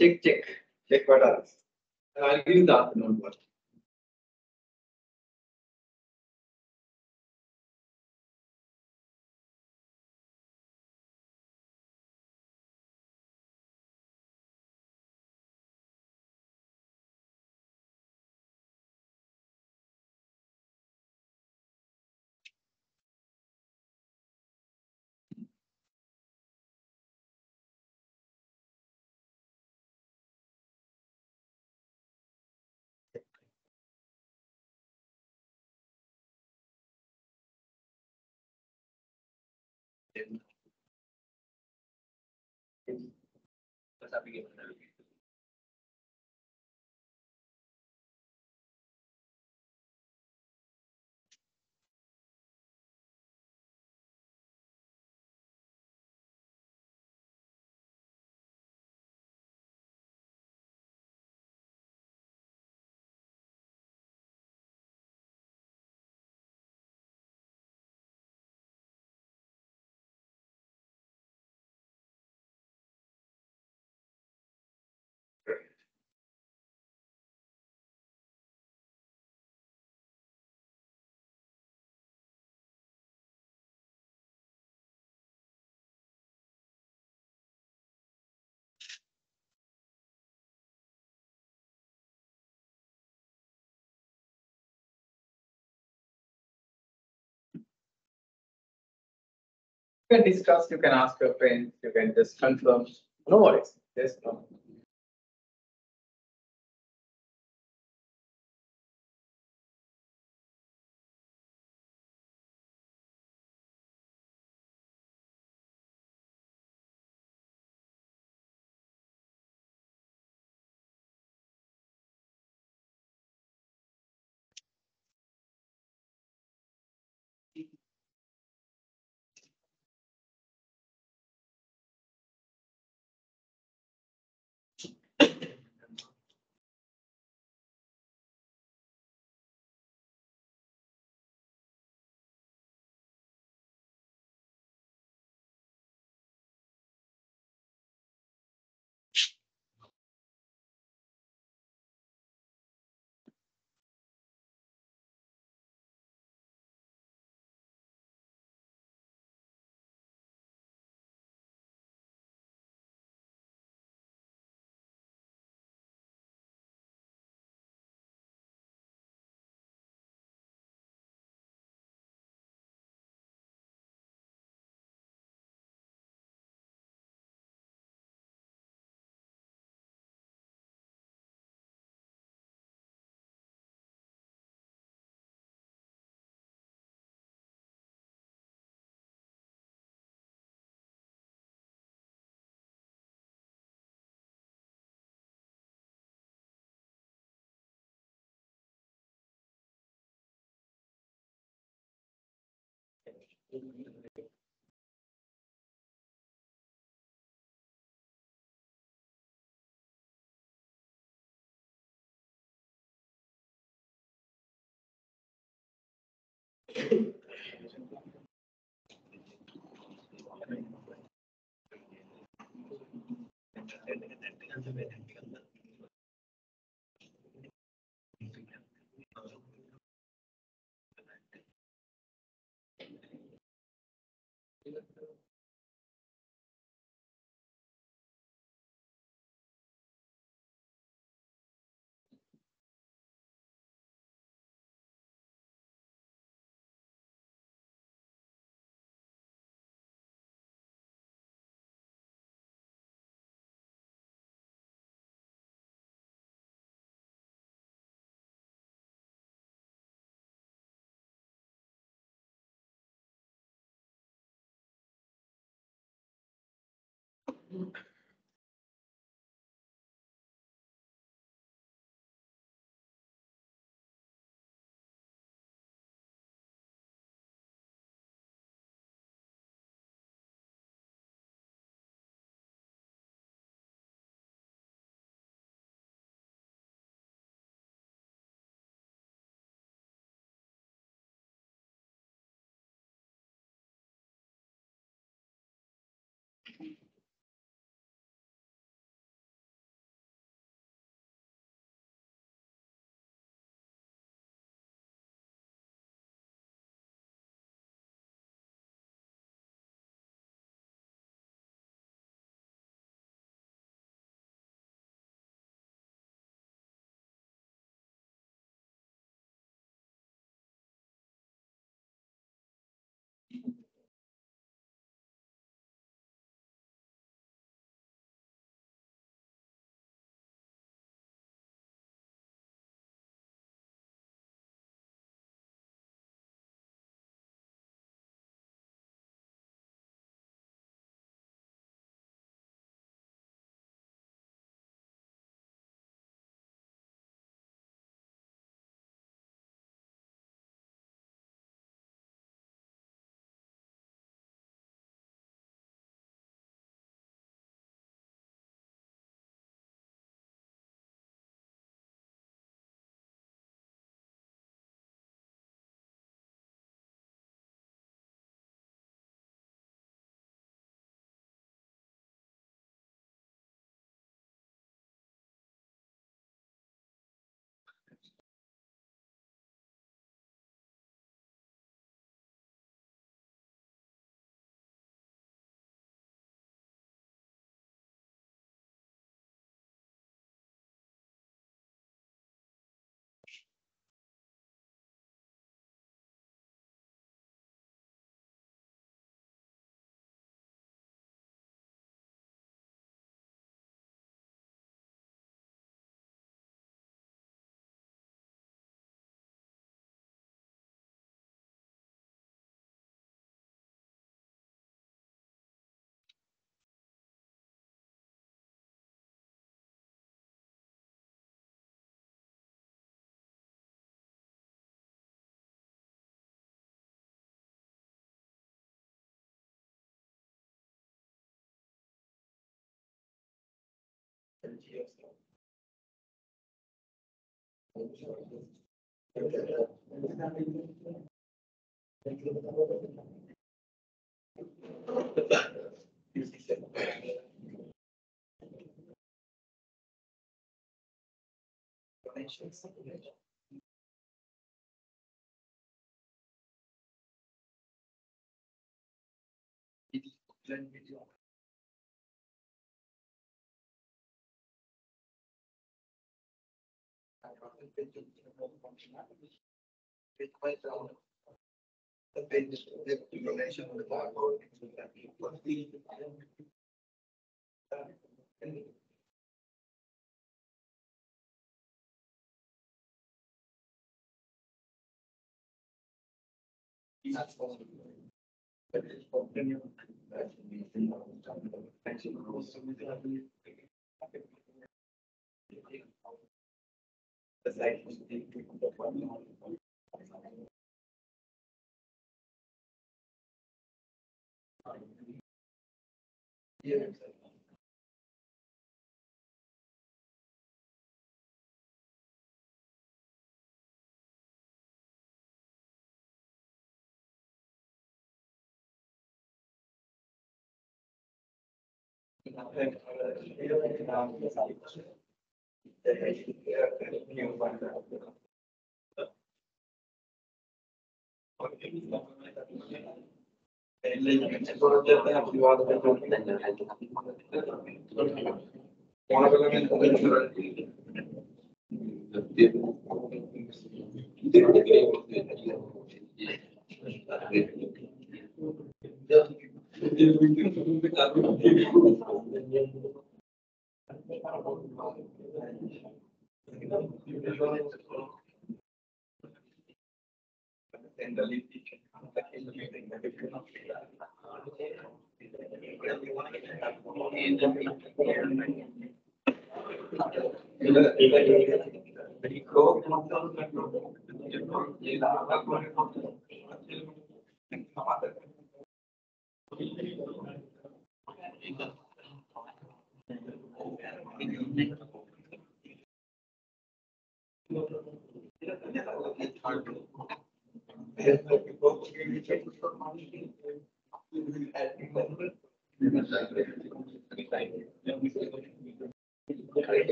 Check what are this? I'll give you the afternoon one. You can discuss, you can ask your friends, you can just confirm. No worries. There's no.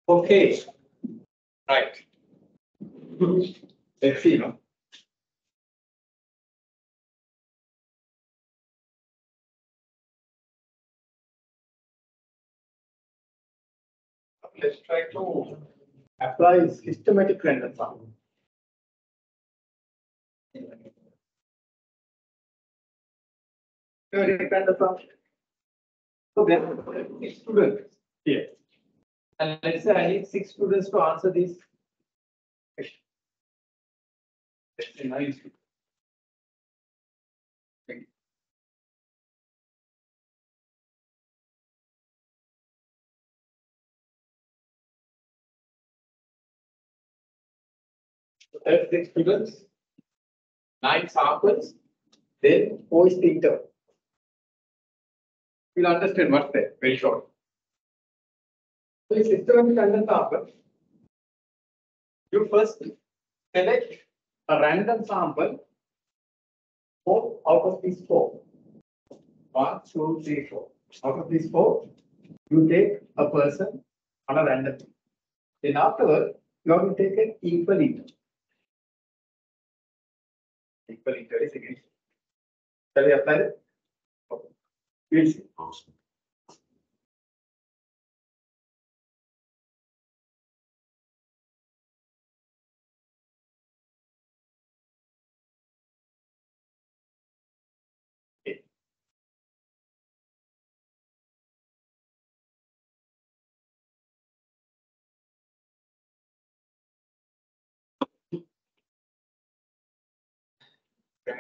Okay, right. Let's see now. Let's try to apply systematic random sample. Random sample. So there are 6 students here. And let's say I need 6 students to answer this question. Let's say 9 students. So that's 6 students, 9 samples, then 4 is the interval. We'll understand what's there very short. So in systematic random sample, you first select a random sample 4 out of these 4. 1, 2, 3, 4. Out of these 4, you take a person on a random. Then afterward, you have to take an equal interval. Equal interval is again. Shall we apply it? Okay. We'll see. Okay.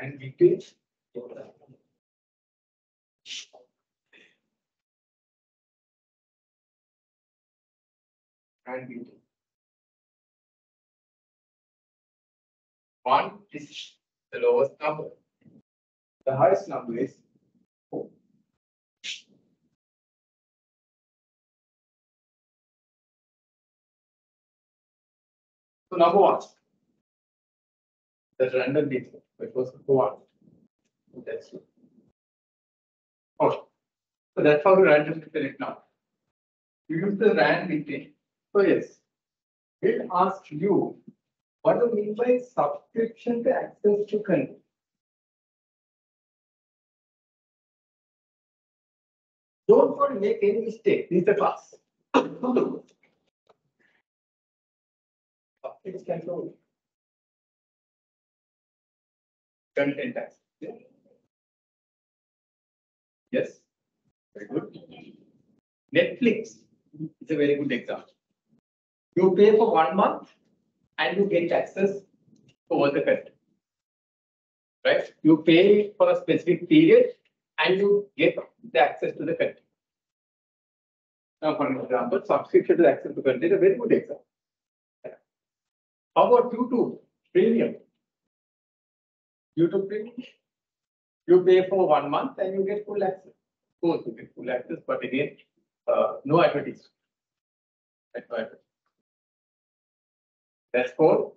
And between and between 1 is the lowest number. The highest number is 4. So number 1, the random data, it was 1. That's it. Okay. So that's how to randomly select now. You use the rand between. So yes, will ask you what do you mean by subscription to access to content. Don't want to make any mistake. This is the class. It's control. Content access. Yes. Very good. Netflix is a very good example. You pay for 1 month and you get access to all the content. Right? You pay for a specific period and you get the access to the content. Now, for example, subscription to access to content is a very good example. How about YouTube Premium? YouTube Premium, you pay for 1 month and you get full access. Of course, you get full access, but again, no advertising. That's called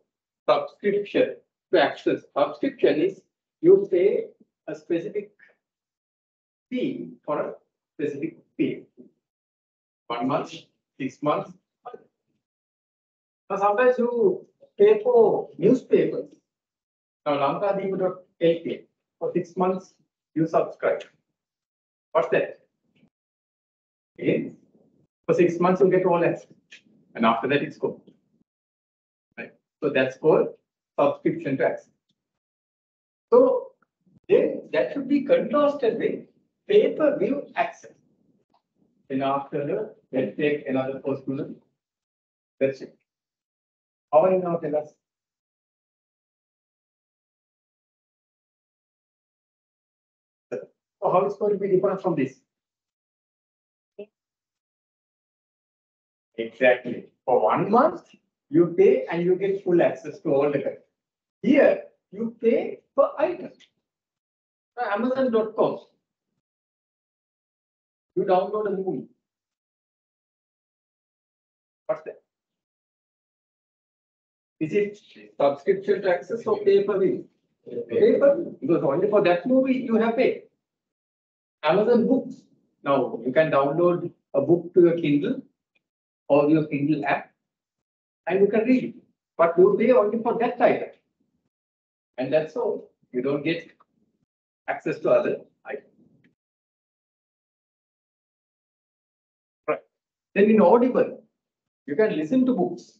subscription to access. Subscription is you pay a specific fee for a specific period. 1 month, 6 months. Now, sometimes you pay for newspapers. Now, Lanka for 6 months you subscribe. What's that? Again, for 6 months you get all access, and after that it's gone. Right? So that's called subscription to access. So then that should be contrasted with pay-per-view access. Then after let's take another course student. Let's check. How will you now tell us? So how is going to be different from this? Exactly. For 1 month, you pay and you get full access to all the content. Here, you pay per item. Amazon.com. You download a movie. What's that? Is it subscription to access or pay-per-view? Pay-per-view. Because only for that movie you have paid. Amazon Books. Now, you can download a book to your Kindle or your Kindle app and you can read it. But you pay only for that item. And that's all. You don't get access to other items. Right. Then in Audible, you can listen to books.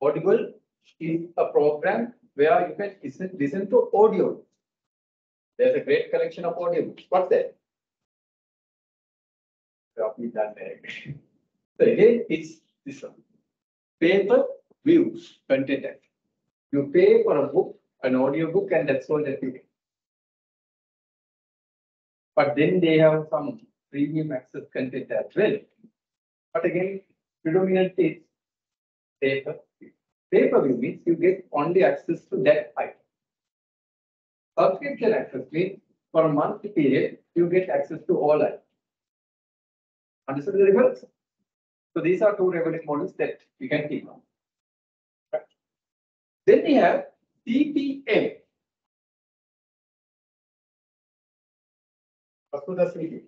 Audible is a program where you can listen to audio. There's a great collection of audio. What's that? So again, it's this one. Pay-per-view content. You pay for a book, an audio book, and that's all that you get. But then they have some premium access content as well. But again, predominantly it's pay-per-view. Pay-per-view means you get only access to that item. Subscription access means for a month period, you get access to all items. Understood the difference? So these are two revenue models that we can keep on. Right. Then we have CPM. What's the CPM?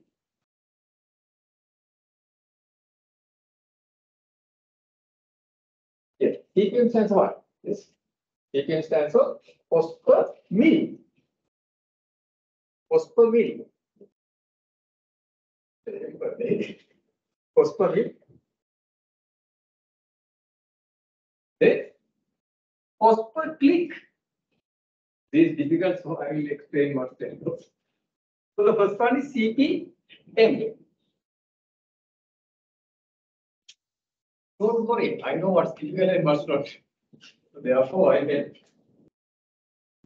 Yes, CPM stands for what? Yes. CPM stands for cost per meal. Cost per meal. Cost per meal. Then cost per click. This is difficult, so I will explain what that is. So the first one is CPM. Don't worry, I know what's difficult and what's not. So therefore, I will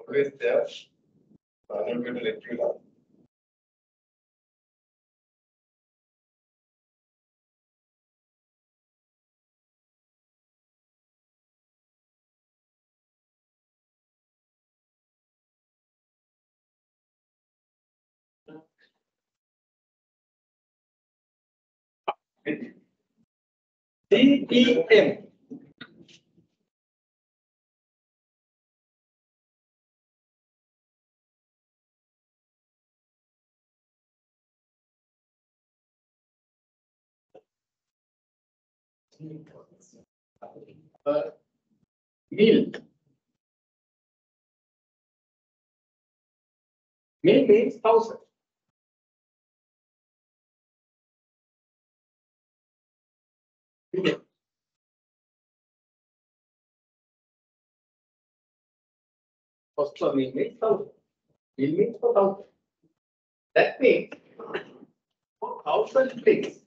always there. I'm going to let you know. CPM. Mil. Mil means 1,000. Cost per mil means 1,000. Mil means for 1,000. That means for 1,000 clicks.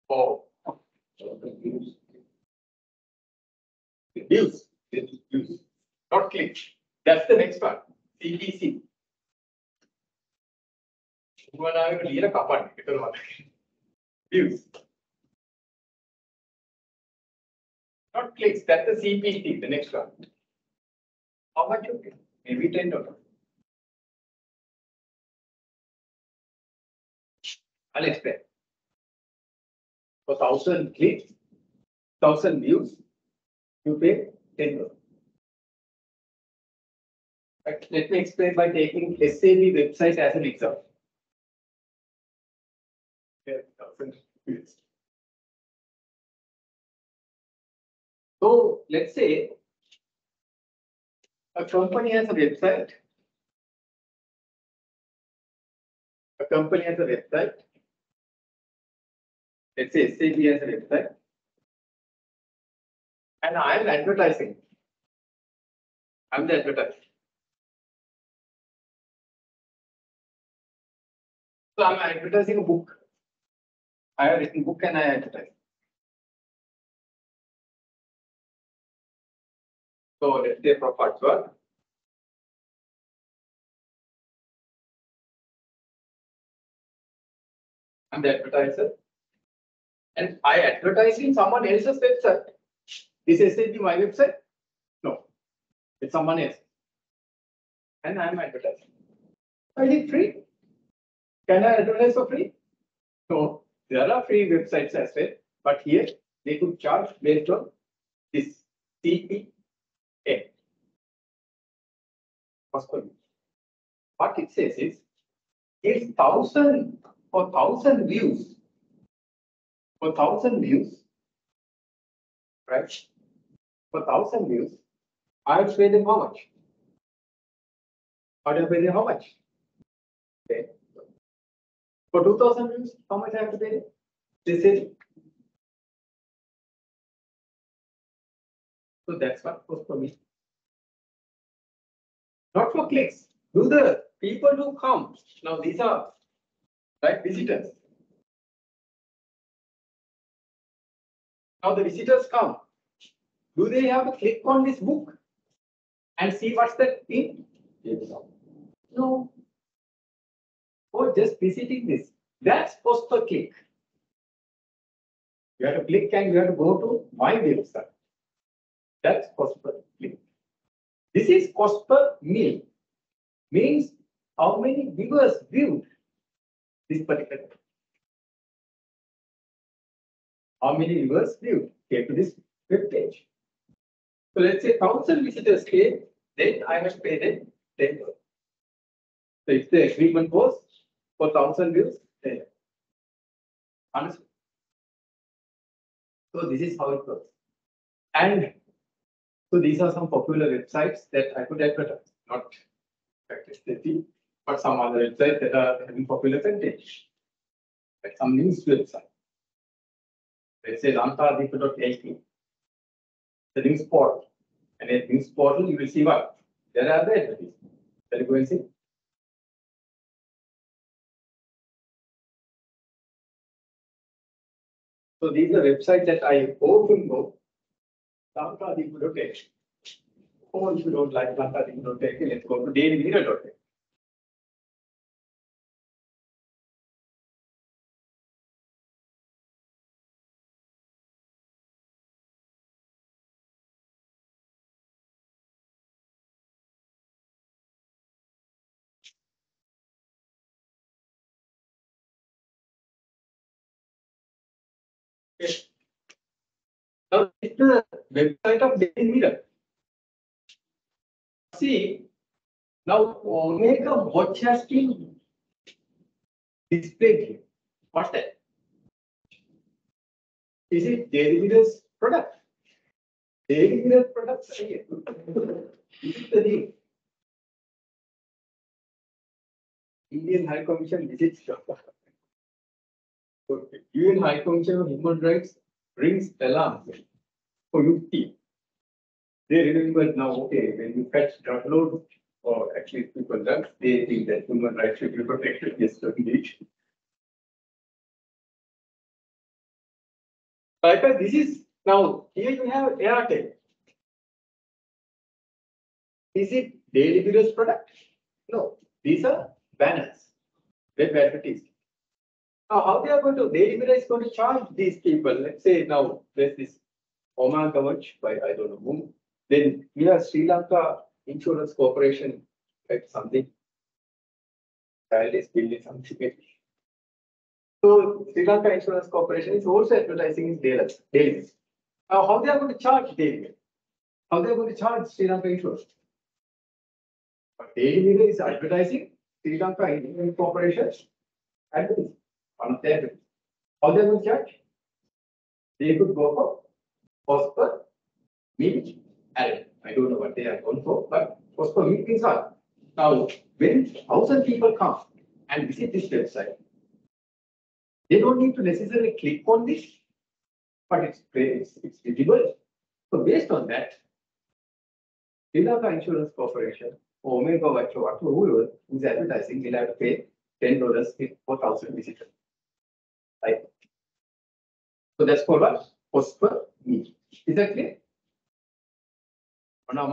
For views, not clicks. That's the next one. CPC. Views. Not clicks, that's the CPC, the next one. How much you pay? Maybe $10. I'll explain. For 1,000 clicks, 1,000 views, you pay $10. Let me explain by taking SAB website as an example. Here, 1,000 views. So let's say a company has a website. A company has a website. Let's say SAB has a website. And I am advertising. I'm the advertiser. So I'm advertising a book. I have written book and I advertise. So let's say for Patchwork. I'm the advertiser. And I advertise in someone else's website. Is SAB my website? No. It's someone else. And I'm advertising. Is it free? Can I advertise for free? No. There are free websites as well. But here they could charge based on this CPA. What it says is, if 1,000 for 1,000 views, for 1,000 views, right? For 1,000 views, I have paid them how much? I have paid them how much? Okay. For 2,000 views, how much I have to pay them? This is. So that's what goes for me. Not for clicks. Do the people who come. Now these are right visitors. Now the visitors come. Do they have to click on this book and see what's the thing? No. Or just visiting this. That's cost per click. You have to click and you have to go to my website. That's cost per click. This is cost per mil. Means how many viewers viewed this particular. How many viewers viewed came to this web page. So let's say 1,000 visitors came, then I must pay them $10. So if the agreement was for 1,000 views, then understood. So this is how it works. And so these are some popular websites that I could advertise, not SAP, but some other websites that are having popular content, like some news website. Let's say Lanka.lt, the news portal. And in news portal, you will see what? There are the advertisements. Shall you go and see? So these are websites that I often go. Lanka.lt. Or if you don't like Lanka.lt, let's go to dailymirror.lt. Okay. Now, it's the website of Daily Mirror. See, now Omega watch has been display here. What's that? Is it daily business product? Daily business products are here. This is the name. Indian High Commission visits UN High Commission on Human Rights rings alarm for youth team. They remember now, okay, when you catch drug load or actually people drugs, they think that human rights should be protected. Yes, certainly. But this is now here you have Airtel. Is it daily business product? No, these are banners, web advertising. Now, how they are going to, daily business is going to charge these people? Let's say now there's this Oma Kavach by I don't know whom. Then we have Sri Lanka Insurance Corporation, like something. Child is building something. So Sri Lanka Insurance Corporation is also advertising in daily. Now, how they are going to charge daily? How they are going to charge Sri Lanka Insurance? But daily is advertising Sri Lanka Insurance Corporation advertising. One of their how they are going to charge? They could go for cost per meal. I don't know what they are going for, but cost per meal is hard. Now, when 1,000 people come and visit this website, they don't need to necessarily click on this, but it's visible. So based on that, Sri Lanka Insurance Corporation or Omega or whoever who's advertising will have to pay $10 for 1,000 visitors. Right? So that's called what? Cost per meal. Is that clear? Now,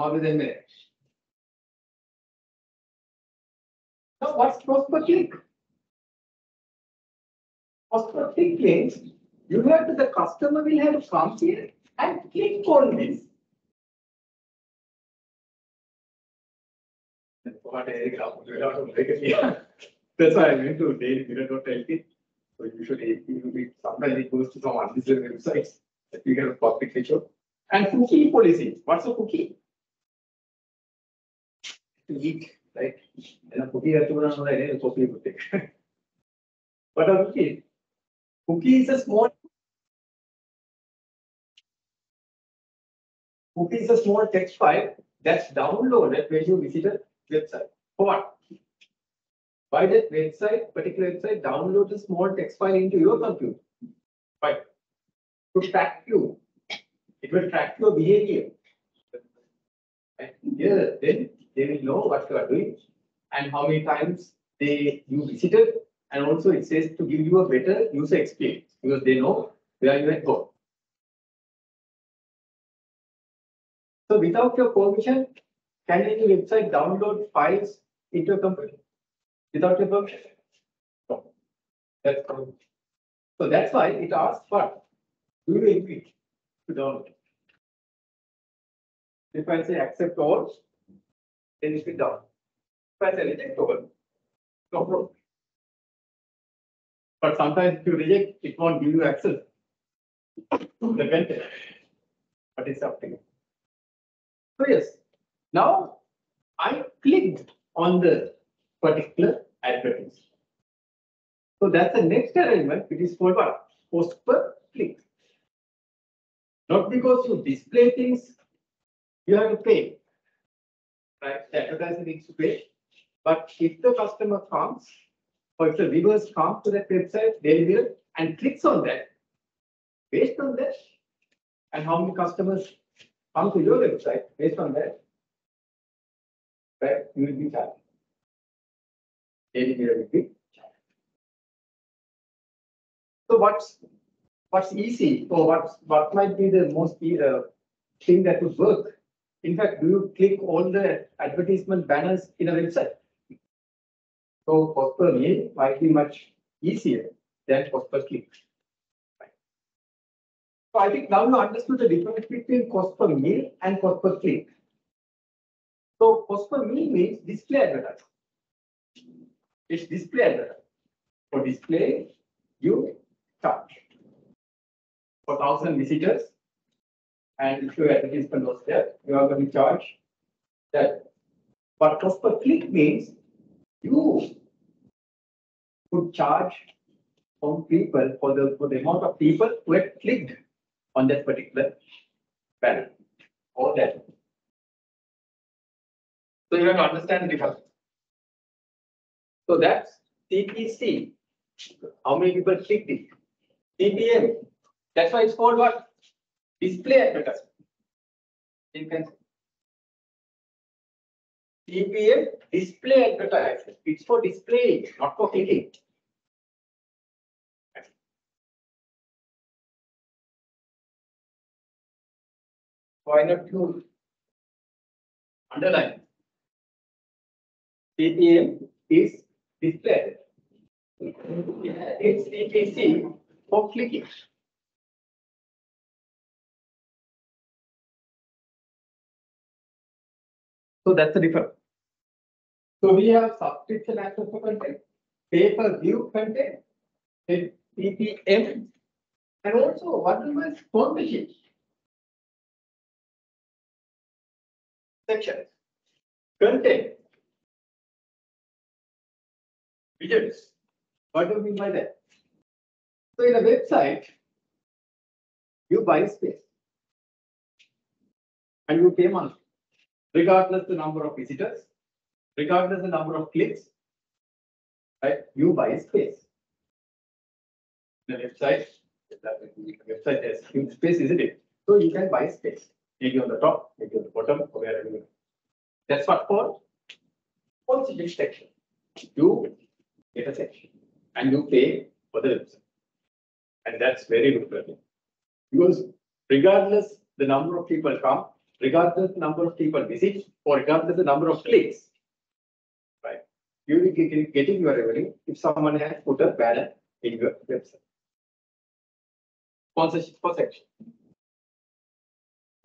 what's cost per click? Cost per click means you have to, the customer will have to come here and click on this. That's why I went to daily.lk. So usually sometimes it goes to some unlisted websites that you get a public picture. And cookie policy. What's a cookie? To eat, right? And a cookie has to run a cookie. What a cookie? Cookie is a small text file that's downloaded when you visit a website. For what? By that website, particular website, download a small text file into your computer. Right? To track you. It will track your behavior. And here, then they will know what you are doing and how many times you visited. And also it says to give you a better user experience because they know where you had gone. So without your permission, can any website download files into your computer? Without your permission? No. That's correct. So that's why it asks what? Do you agree to download? If I say accept all, then it will down. If I say reject all, no problem. But sometimes if you reject, it won't give you access to the content. But it's up to you. So yes, now I clicked on the particular advertisement. So that's the next arrangement, which is called what? Cost per click. Not because you display things, you have to pay. Right? The advertiser needs to pay. But if the customer comes, or if the viewers come to that website, they will and clicks on that, based on that, and how many customers come to your website, based on that, right, you will be charged. Daily will be charged. So what's easy, or what might be the most thing that would work? In fact, do you click all the advertisement banners in a website? So cost per meal might be much easier than cost per click. Right. So I think now you understood the difference between cost per meal and cost per click. So cost per meal means display advertising. It's display advertising. For display, you charge. For 1,000 visitors, and if your advertisement was there, you are going to charge that. But cost per click means you could charge on people for the amount of people who had clicked on that particular banner or that. So you have to understand the difference. So that's CPC. How many people clicked it? CPM. That's why it's called what? Display advertisement. You can CPM, display advertisement. It's for displaying, not for clicking. Why not to underline? CPM is display. It's CPC for clicking. So that's the difference. So we have subscription access for content, pay-per-view content, then CPM, and also what is sponsorship sections, content, widgets. What do we mean by that? So in a website, you buy space and you pay money, regardless the number of visitors, regardless the number of clicks, right? You buy space. The website has huge space, isn't it? So you can buy space, maybe on the top, maybe on the bottom, or wherever you. That's what called sponsorship section. You get a section and you pay for the website. And that's very lucrative. Because regardless the number of people come, regardless the number of people visit, or regardless the number of clicks, right? You will be getting your revenue if someone has put a banner in your website. Sponsorship for section.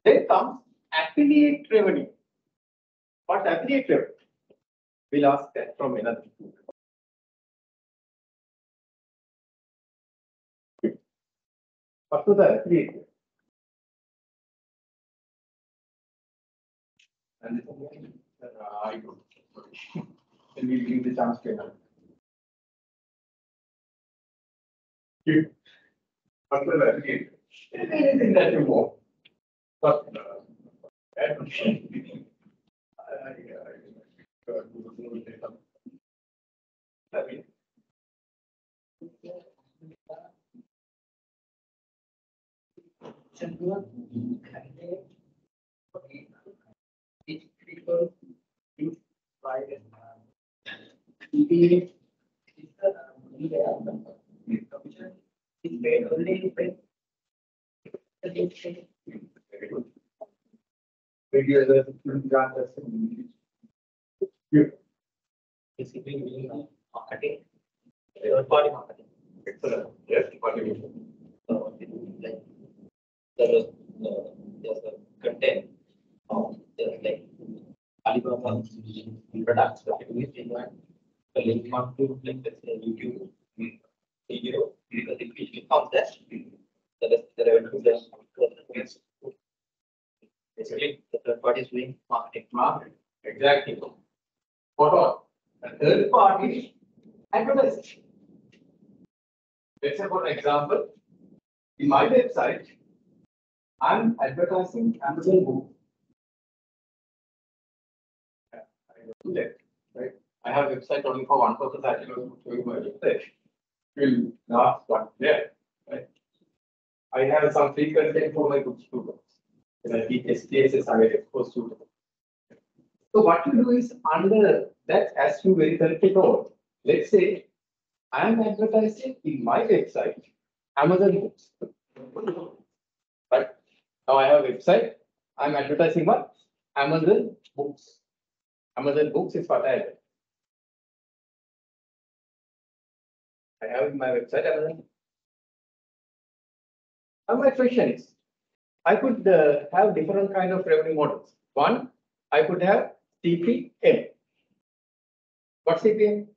Then comes affiliate revenue. What affiliate revenue? We'll ask that from another. What to the affiliate? And then we'll give the chance to another. What to the affiliate? Anything that you want. But Basically, marketing, third-party marketing. excellent. Yes, continue. Like there's the content, there's like Alibaba products that you use in the link on to like let's say YouTube video, because if we click on that, the revenue is basically the third party is doing marketing. Market. Exactly. What all? A third party advertising. Let's say for example, in my website, I'm advertising Amazon book. I do that, right? I have a website only for one purpose. I will show you my website. Will last one there, right? I have some free content for my book students. And I teach SPSS, I get exposed to. So what you do is under that, as you very correctly told, let's say I am advertising in my website Amazon books. But now I have a website, I'm advertising what? Amazon books. Amazon books is what I have. I have in my website Amazon. Now my question is, I could have different kind of revenue models. One, I could have CPM. What's CPM?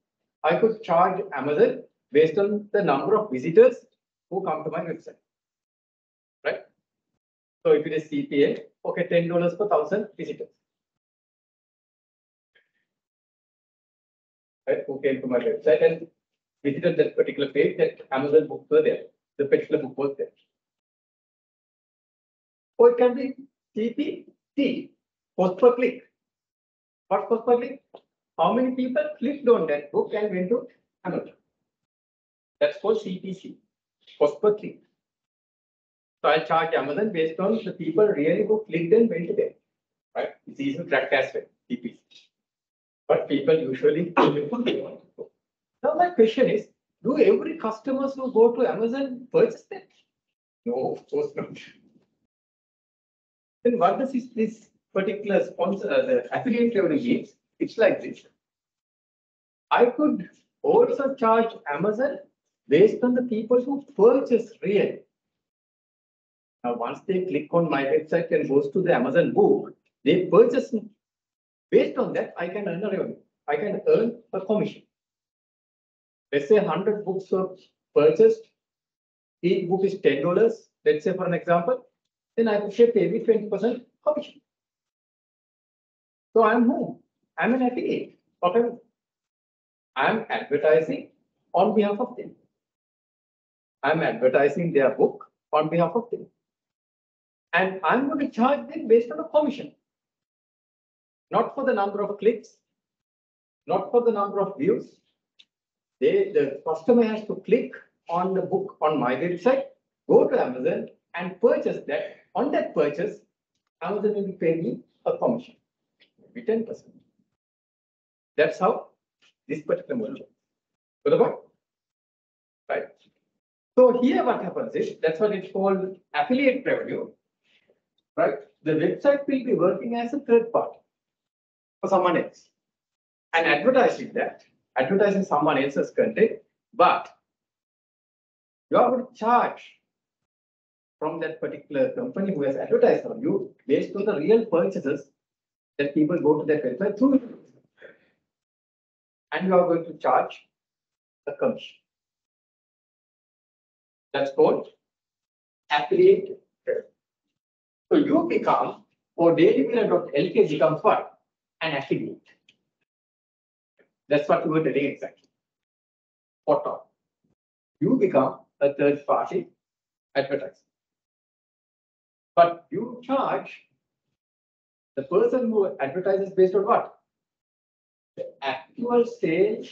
I could charge Amazon based on the number of visitors who come to my website, right? So if it is CPM, okay, $10 per 1,000 visitors, right? Who came to my website, and visited that particular page, that Amazon books were there. The particular book was there. Or it can be CPC, cost per click. What cost per click? How many people clicked on that book and went to Amazon? That's called CPC, cost per click. So I'll charge Amazon based on the people really who clicked and went to there. Right? It's easy to track as well, CPC. But people usually Now my question is, do every customers who go to Amazon purchase that? No, of course not. Then what does this particular sponsor, the affiliate revenue means? It's like this. I could also charge Amazon based on the people who purchase really. Now, once they click on my website and goes to the Amazon book, they purchase. Based on that, I can earn a revenue. I can earn a commission. Let's say 100 books were purchased. Each book is $10. Let's say for an example, then I could pay me 20% commission. So I'm who? I'm an affiliate. Okay. I'm advertising on behalf of them. I'm advertising their book on behalf of them. And I'm going to charge them based on a commission. Not for the number of clicks, not for the number of views. The customer has to click on the book on my website, go to Amazon and purchase that. On that purchase, Amazon will pay me a commission, maybe 10%. That's how this particular model works. Got the point? Right. So here what happens is, that's what it's called affiliate revenue. Right? The website will be working as a third party for someone else and advertising someone else's content, but you are going to charge from that particular company who has advertised on you based on the real purchases that people go to that website through. And you are going to charge a commission. That's called affiliate revenue. So you become, or dailymiller.lk becomes what? An affiliate. That's what we were telling exactly. For top. You become a third party advertiser. But you charge the person who advertises based on what? The actual sales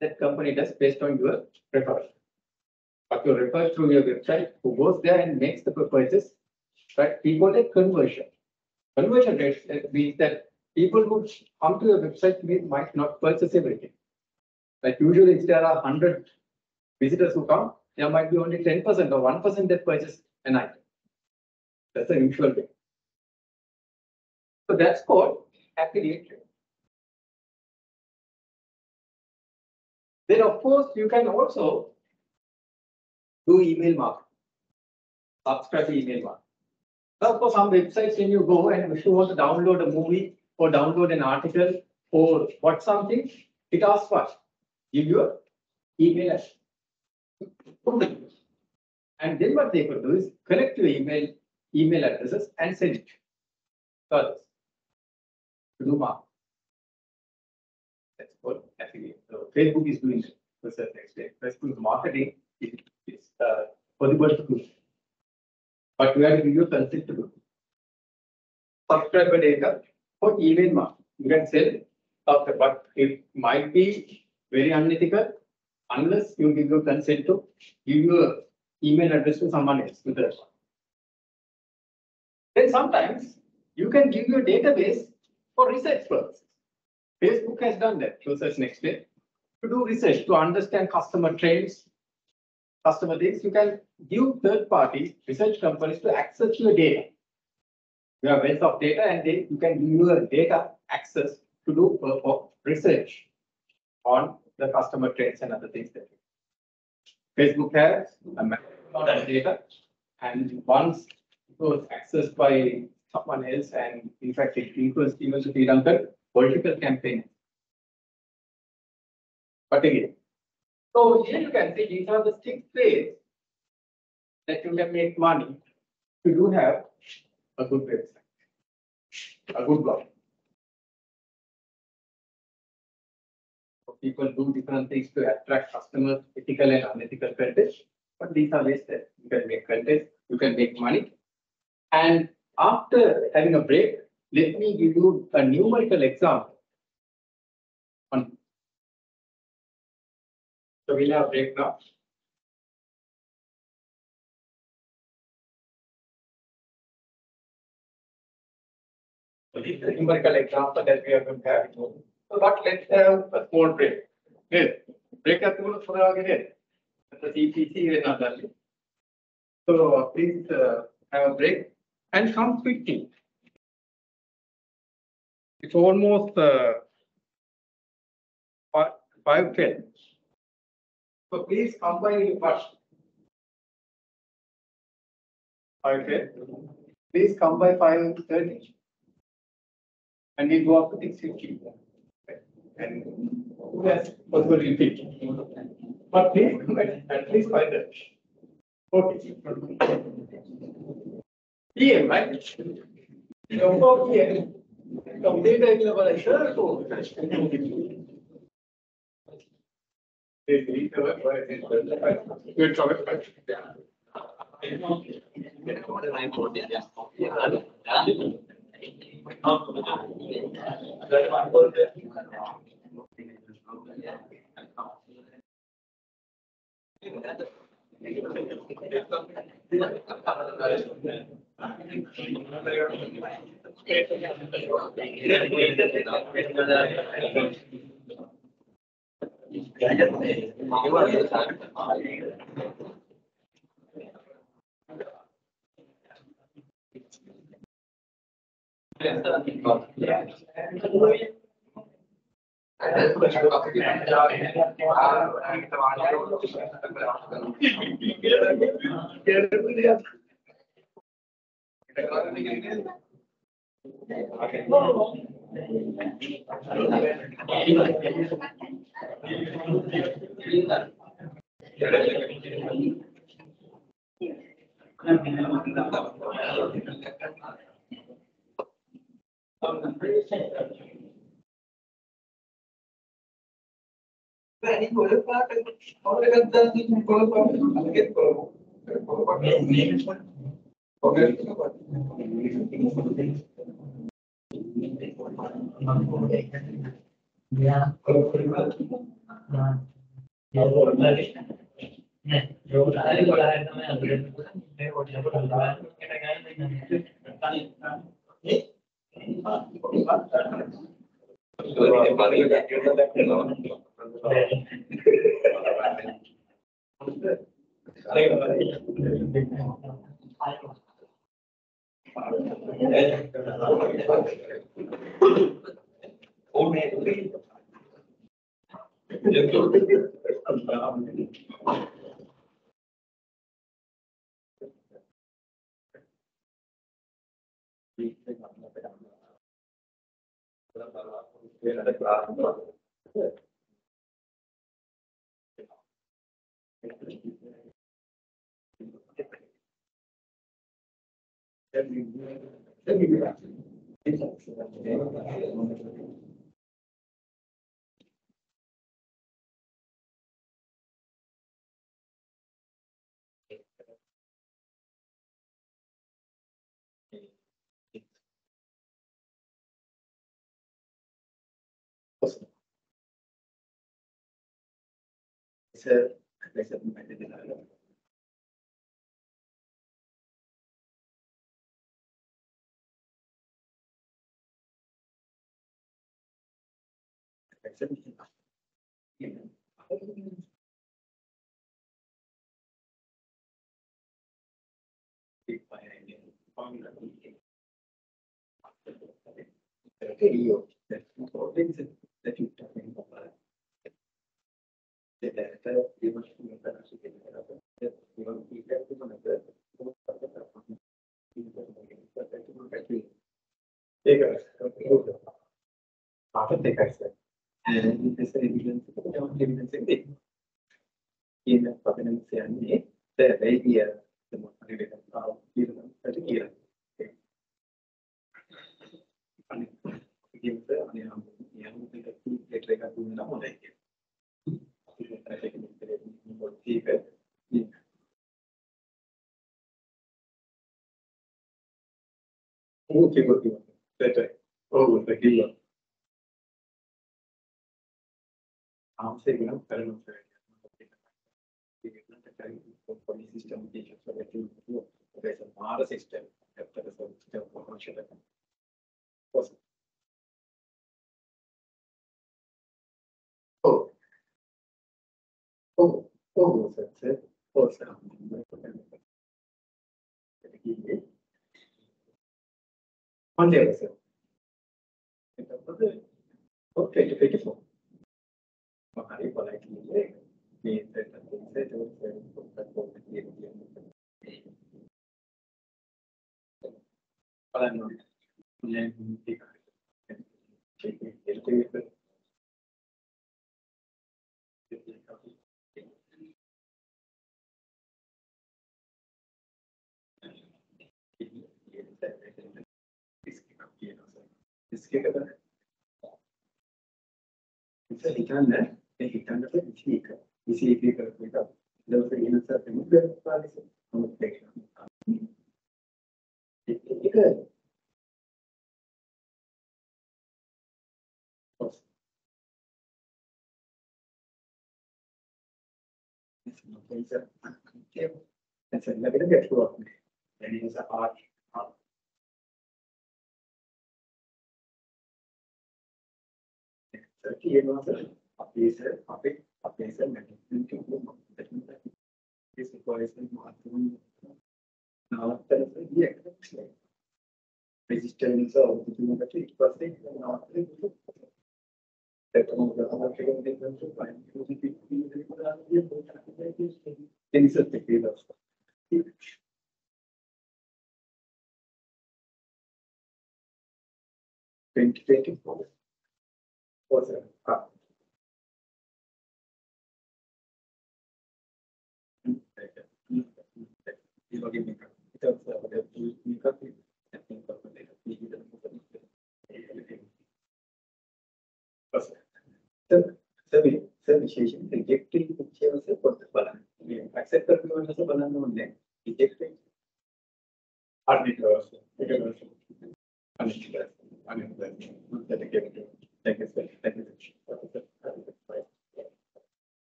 that company does based on your referral. But you refer through your website, who goes there and makes the purchase, right? We call it conversion. Conversion rate means that people who come to your website might not purchase everything. Like usually, if there are 100 visitors who come, there might be only 10% or 1% that purchase an item. That's the usual way. So that's called affiliate rate. Then, of course, you can also do email marketing, subscribe to email marketing. Now, for some websites, when you go and if you want to download a movie or download an article or watch something, it asks what? Give your email address. And then what they could do is collect your email addresses and send it to others to do marketing. That's called affiliate. So Facebook is doing it to a certain extent. Facebook marketing is possible to do. But we have to give you consent to do. Subscriber data for email marketing. You can sell, but it might be very unethical unless you give your consent to give your email address to someone else. Then sometimes you can give your database for research purposes. Facebook has done that to a certain extent. To do research, to understand customer trends, customer things, you can give third-party research companies to access your data. You have wealth of data, and then you can give your data access to do research on the customer trends and other things that Facebook has a massive amount of data, and once it was accessed by someone else, and in fact, it equals even to Srilanka political campaign. But again, so here you can see these are the 6 ways that you can make money if you do have a good website, a good blog. people do different things to attract customers, ethical and unethical content. But these are ways that you can make content, you can make money. And after having a break, let me give you a numerical example. So we'll have a break now. So this is the numerical example that we are going to have. So, but let's have a small break. Yes, break at the for again. The CPC is not that. So please have a break and come quickly. It's almost 5:10. So please come by first. 5:10. Please come by 5:30. And we go up to 6:50. And yes, also repeat. But please come at least 5:30. Okay. PM, right? So, PM. So, data available as well. Good job.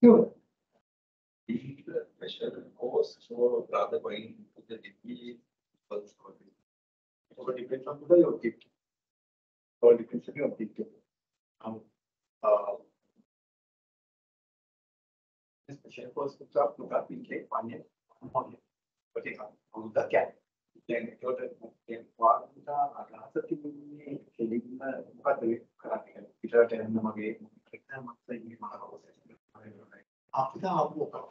Sure. The special course, so rather going to the degree first. So it depends on the objective. So it depends on the objective. The special course to talk about in case one year, but it on the gap. Then it got a part of the other thing in the correct. It are 10 again. After the outlook,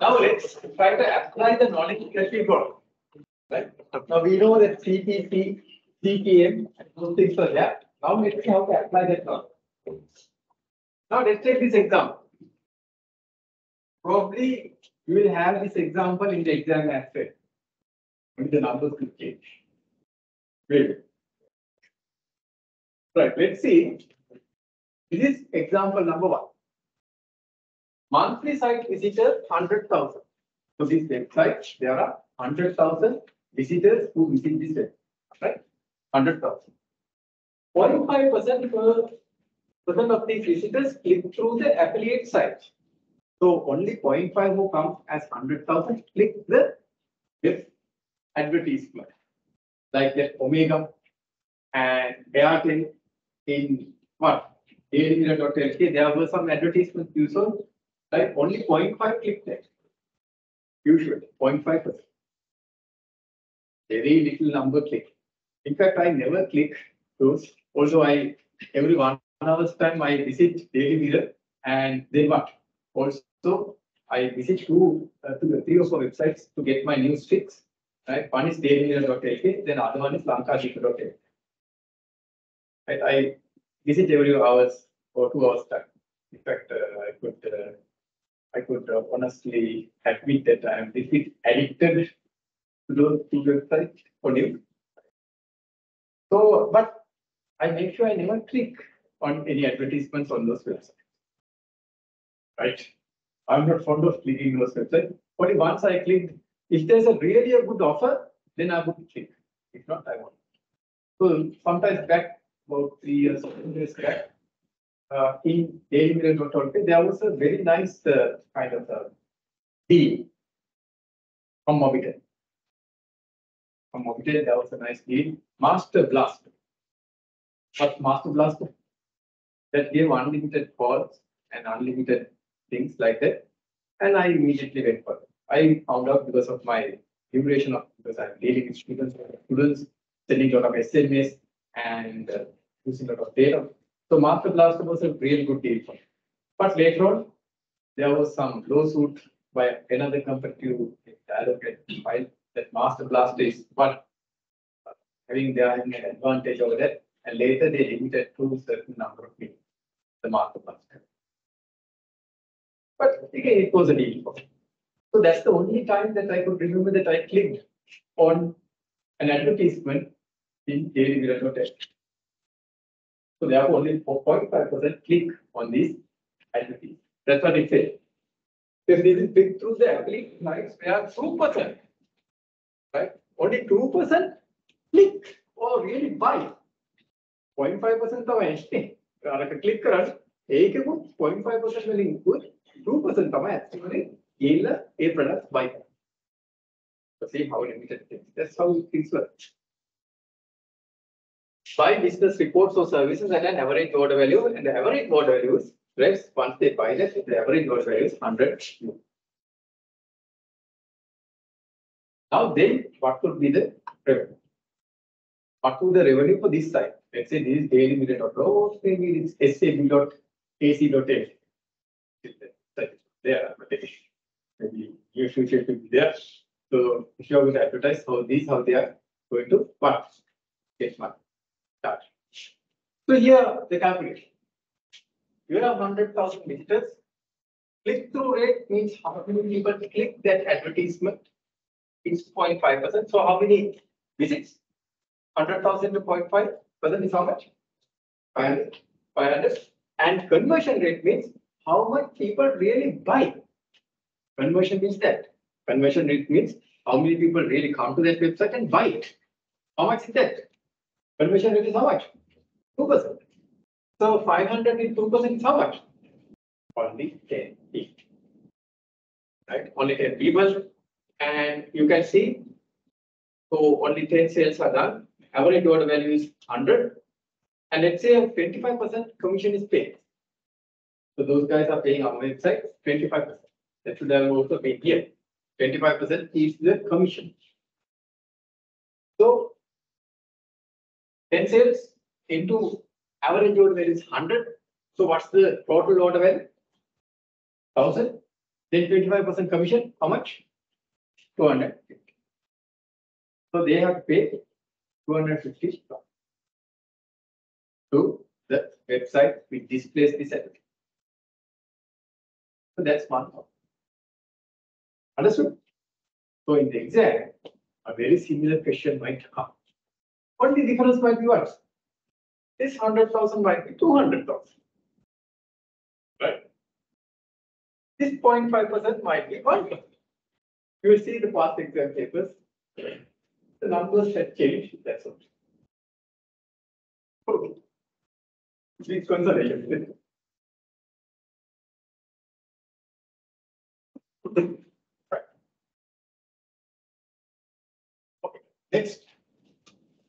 Now let's try to apply the knowledge that we got. Right? Now we know that CPC, CPM, those things are there. Now let's see how to apply that knowledge. Now let's take this example. Probably you will have this example in the exam as well. When the numbers will change. Great. Right, let's see. This is example number 1. Monthly site visitors 100,000. So this website, there are 100,000 visitors who visit this website, right? 100,000. 0.5% of these visitors click through the affiliate site. So only 0.5 who come as 100,000 click the web advertisement, like that Omega and Airtel in what? Daily.lk, there were some advertisements you saw, right? Only 0.5 click there. Usually 0.5%. Very little number click. In fact, I never click those. Also, every 1 hour's time I visit Daily Mirror, and then what? Also, I visit 3 or 4 websites to get my news fix. Right? One is dailymirror.lk, then other one is Lanka.lk. Right? I visit every hours or 2 hours time. In fact, I could honestly admit that I am a bit addicted to those 2 websites for news. So, but I make sure I never click on any advertisements on those websites. Right? I'm not fond of clicking those websites. Only once I clicked, if there's a really a good offer, then I would click. If not, I won't. So sometimes back, about 3 years, 4 years back, in dailymirror.lk, there was a very nice kind of deal from Mobitel. From Mobitel, there was a nice deal. Master Blast. But Master Blast, that gave unlimited calls and unlimited things like that. And I immediately went for it. I found out because of my duration of, because I'm dealing with students, sending a lot of SMS and using a lot of data. So Master Blaster was a real good deal for me. But later on, there was some lawsuit by another company to allocate file that Master Blaster is what having an advantage over that. And later they limited to a certain number of people, the Master Blaster. But again, it was a deal for me. So that's the only time that I could remember that I clicked on an advertisement in dailymirror.lk. So therefore, only 4.5% click on this advertisement. That's what it says. If this is click through the affiliate sites, we have 2%. Right? Only 2% click or really buy. 0.5% තමයි click කරන්න. ඒකෙම 0.5% වලින් ඉක්ුත් 2% තමයි actually ගිහිල්ලා ඒ product buy කරන්නේ. So see how limited it is. That's how things work. Buy business reports or services at an average order value, and the average order value is reps once they buy that, the average order value is 100. Now then, what would be the revenue? What would the revenue for this site? Let's say this is dailymirror.ro, maybe it's sab.ac.in. There, but maybe your future could be there. So if you are going to advertise how they are going to work, get money. Start. So here the calculation. You have 100,000 visitors. Click-through rate means how many people click that advertisement. It's 0.5%. So how many visits? 100,000 to 0.5% is how much? 500. 500. And conversion rate means how much people really buy. Conversion means that. Conversion rate means how many people really come to that website and buy it. How much is that? Conversion rate is how much? 2%. So 500 in 2% is how much? Only 10 people. Right? Only 10 people. And you can see, so only 10 sales are done. Average order value is 100. And let's say 25% commission is paid. So those guys are paying our website 25%. That should have also been here. 25% is the commission. So 10 sales into average order value is 100. So what's the total order value? 1,000. Then 25% commission. How much? 250. So they have to pay 250 to the website which displays this advertisement. So that's one part. Understood? So in the exam, a very similar question might come. Only difference might be what? This 100,000 might be 200,000. Right? This 0.5% might be 1%. You will see the past exam papers. The numbers have changed. That's all. Okay. Please consider. Right. Okay.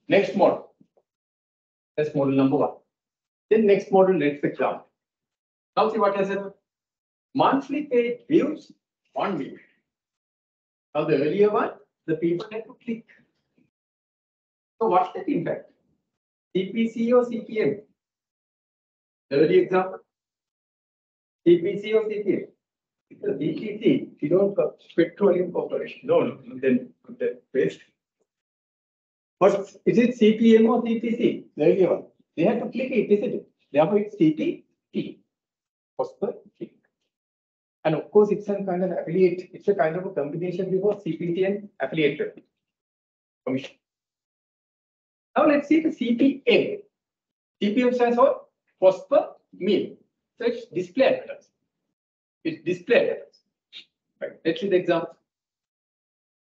Next model. That's model number 1. Then next model, next example. Now see what has it. Monthly paid views 1 million. Now the earlier one, the people had to click. So what's that impact? CPC or CPM? The early example. CPC or CPM? Because CPC, you don't got petroleum corporation. No, then waste. But is it CPM or CPC? The earlier one. They had to click it, isn't it? Therefore, it's CPC. Cost per click. And of course, it's some kind of affiliate. It's a kind of a combination before CPC and affiliate commission. Now let's see the CPM. CPM stands for cost per meal. So it's display advertising. It's display advertising. Right. Let's see the example.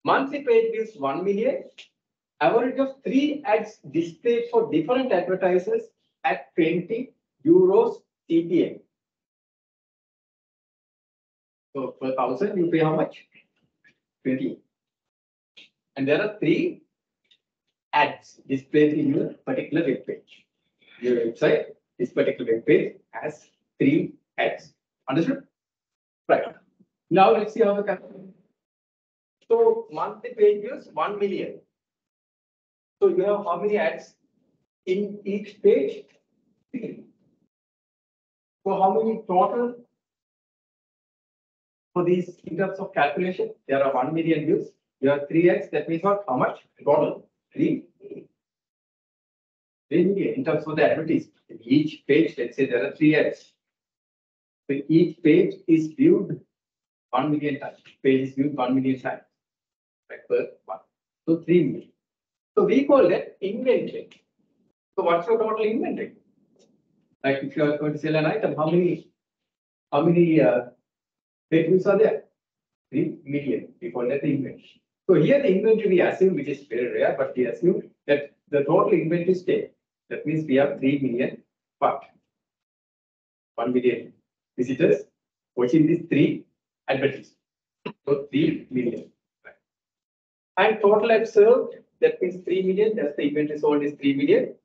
Monthly paid views 1 million. Average of 3 ads displayed for different advertisers at 20 euros CPM. So per 1,000, you pay how much? 20. And there are 3 ads displayed in your particular web page. Your website, this particular web page has 3 ads. Understood? Right. Now let's see how the calculation. So monthly page views 1 million. So you have how many ads in each page? 3. So how many total? For these in terms of calculation, there are 1 million views. You have 3 ads. That means what? How much? Total 3 million in terms of the advertisement. In each page, let's say there are 3 ads. So each page is viewed 1 million times. Page is viewed 1 million times. Right, per one. So 3 million. So we call that inventory. So what's your total inventory? Like if you are going to sell an item, how many page views are there? 3 million. We call that the inventory. So here the inventory we assume, which is very rare, but we assume that the total inventory state. That means we have 3 million, but 1 million visitors watching these 3 advertisements. So 3 million. Right. And total observed, that means 3 million. That's the inventory sold is 3 million.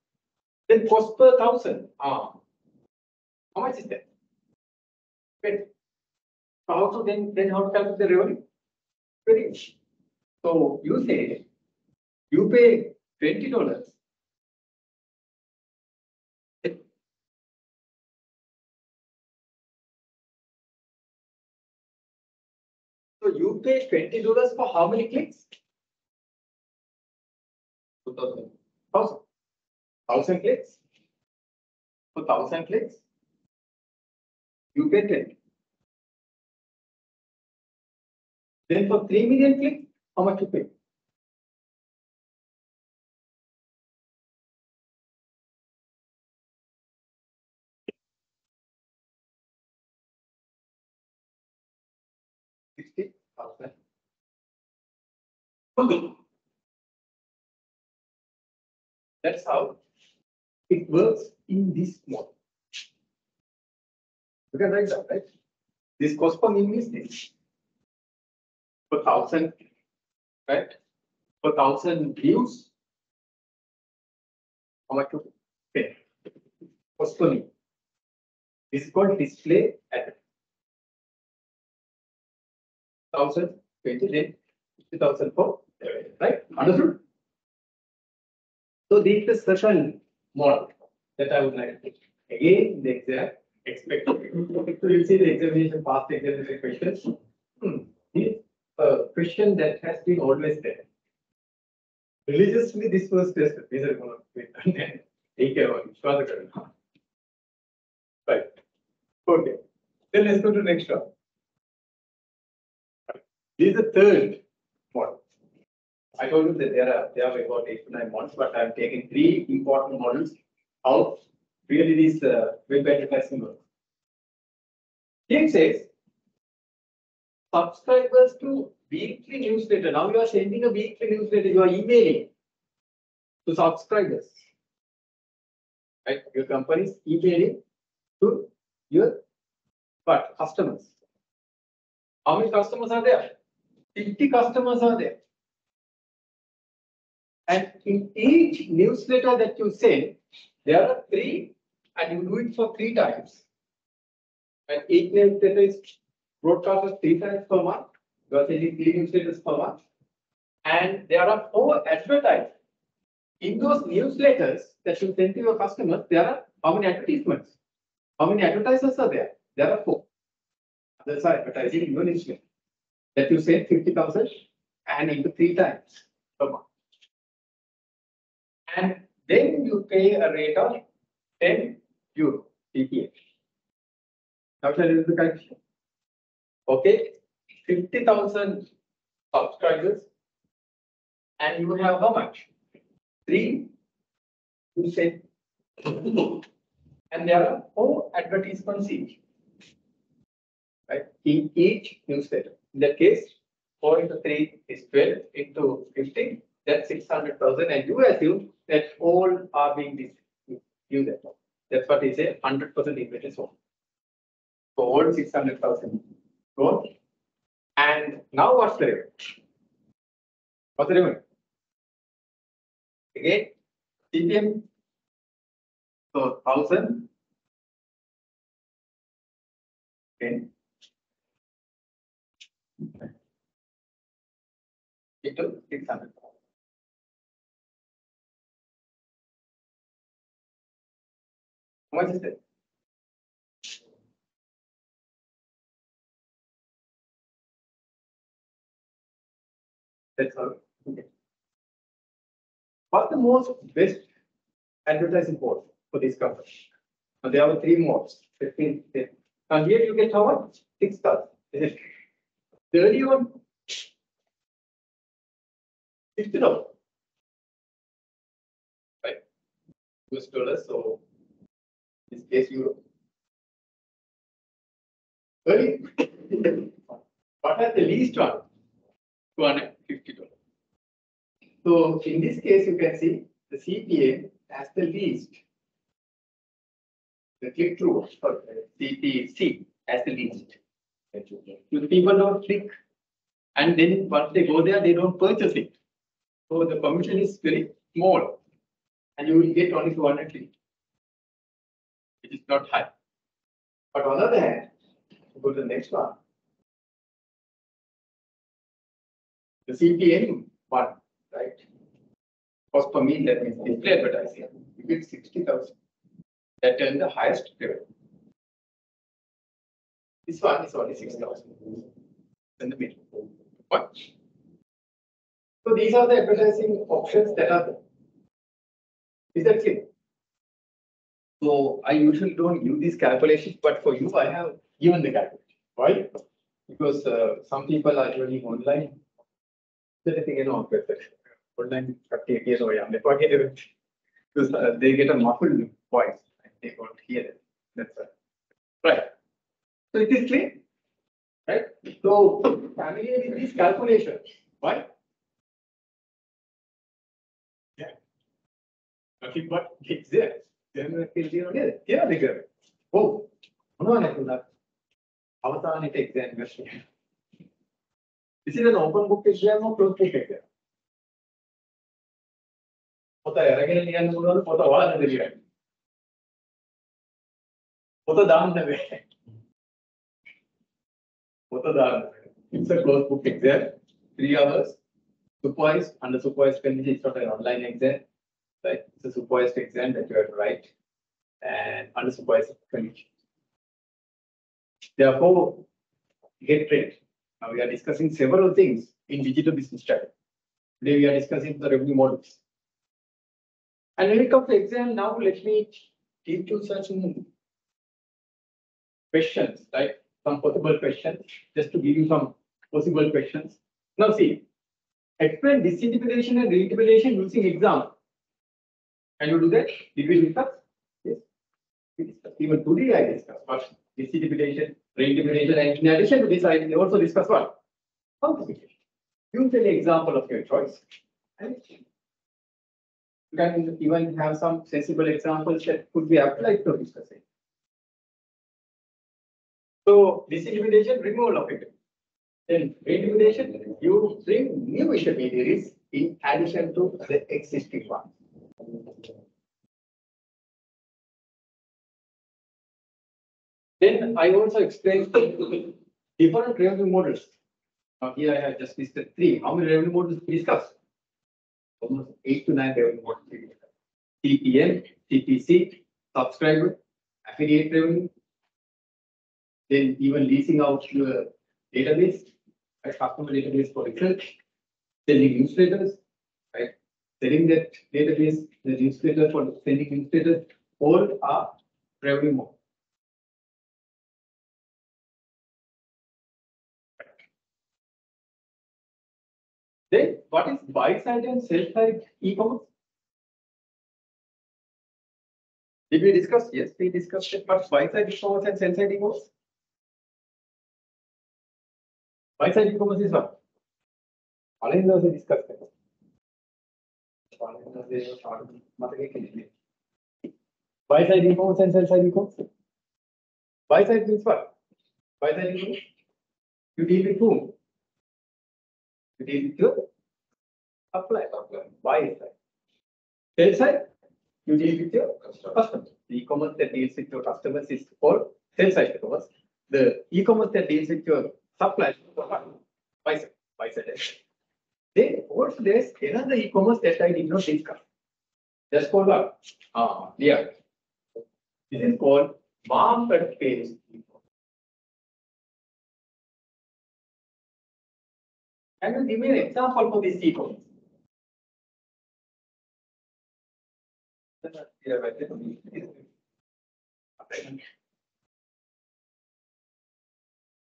Then cost per 1,000. How much is that? Wait. So how to then how to calculate the revenue? Very easy. So you say you pay $20. So you pay $20 for how many clicks? 2,000. 1,000 clicks. For 1,000 clicks, you pay 10. Then for 3 million clicks, how much you pay? $60,000. That's how it works in this model. You can write that, right? This cost per million is this. For 1,000, right? For 1,000 views, how much you pay? Cost per million. This is called display at 1,000, 20, 50,000 for, right? Understood? So this is the special model that I would like to take. Again, the exam expected. So you see the examination, past examination questions. This question that has been always there. Religiously, this was tested. These are going to take care of it. Right. Okay. Then let's go to the next one. This is the third model. I told you that there are about 8 to 9 models, but I'm taking 3 important models how really this web advertising works. Here it says subscribers to weekly newsletter. Now you are sending a weekly newsletter, you are emailing to subscribers. Right? Your company is emailing to your customers. How many customers are there? 50 customers are there. And in each newsletter that you send, there are 3, and you do it for 3 times. And each newsletter is broadcasted 3 times per month. You are sending 3 newsletters per month. And there are 4 advertisements. In those newsletters that you send to your customers, there are how many advertisements? How many advertisers are there? There are 4. Others are advertising in your newsletter that you send 50,000 and into 3 times per month. And then you pay a rate of 10 euro CPA. Now shall I do the calculation? Okay, 50,000 subscribers, and you have how much? 3 you send, and there are 4 advertisements each, right? In each newsletter. In that case, 4 into 3 is 12 into 50. That's 600,000, and you assume that all are being used. That's what they say, 100% inventory sold. So all 600,000 go. And now what's the revenue? What's the revenue? Again, CPM. So 1,000. Okay. Into 600. How much is that? That's all. Okay. What's the most best advertising mode for this company? Now there are 3 modes. 15. Now here you get how much? 6 stars. Is it? The early one, $60. Right? US dollars. So in this case, euro. Early. What has the least one? $250. So in this case, you can see the CPA has the least. The click-through, or CPC has the least. The people don't click, and then once they go there, they don't purchase it. So the commission is very small, and you will get only 200 clicks, which is not high. But on the other hand, go to the next one. The CPM one, right? Cost per meal, that means display advertising. You get 60,000. That is the highest revenue. This one is only 6,000 in the middle. One. So these are the advertising options that are there. Is that clear? So I usually don't use these calculations, but for you, I have given the calculation. Why? Because some people are doing online. Online, because they get a muffled voice and they won't hear it. That's right. So it is clear, right? So familiar with these calculations. Why? Yeah. Nothing but it's there. Then it's here. Yeah, bigger. Oh, no, no. Avatar it exam. This is an open book exam or closed book exam? Pota eragena liyanna puluwan pota walana liyanna. Pota daanna ve. Pota daanna. It's a closed book exam, 3 hours, supervised, under supervised condition. It's not an online exam, right? It's a supervised exam that you have to write, and under supervised condition. Therefore, get trained. Now we are discussing several things in digital business strategy. Today we are discussing the revenue models. And when it comes to exam, now let me teach you certain questions, like some possible questions, just to give you some possible questions. Now see, explain disintermediation and reintermediation using example. Can you do that? Did we discuss? Yes. We discussed. Even today I discussed what disintermediation Pre-intermediation, and in addition to this, I also discuss what? Quantification. Use any example of your choice. And you can even have some sensible examples that could be applied to discussing. So, disintermediation, removal of it. Then, intermediation, you bring new intermediaries in addition to the existing ones. Then I also explained different revenue models. Now here I have just listed 3. How many revenue models we discussed? Almost 8 to 9 revenue models. TPM, TPC, subscriber, affiliate revenue. Then even leasing out your database, a customer database for research, sending newsletters, right? Selling that database, the newsletter for sending newsletters, all are revenue models. Then what is buy side and sell side e-commerce? Did we discuss? Yes, we discussed it. But buy side e-commerce and sell side e-commerce? Buy side e-commerce is what? Already we discussed it. Buy side e-commerce and sell side e-commerce. Buy side means what? Buy side e-commerce. You deal with whom? You deal with your supply. Buy side. Sell side. You deal with your customers. The e-commerce that deals with your customers is called sell side e-commerce. The e-commerce that deals with your suppliers is called buy side. Buy side. Then also there's another e-commerce that I did not discuss. That's called what? Yeah. This is called marketplace e-commerce. Can you give me an example for this e-commerce?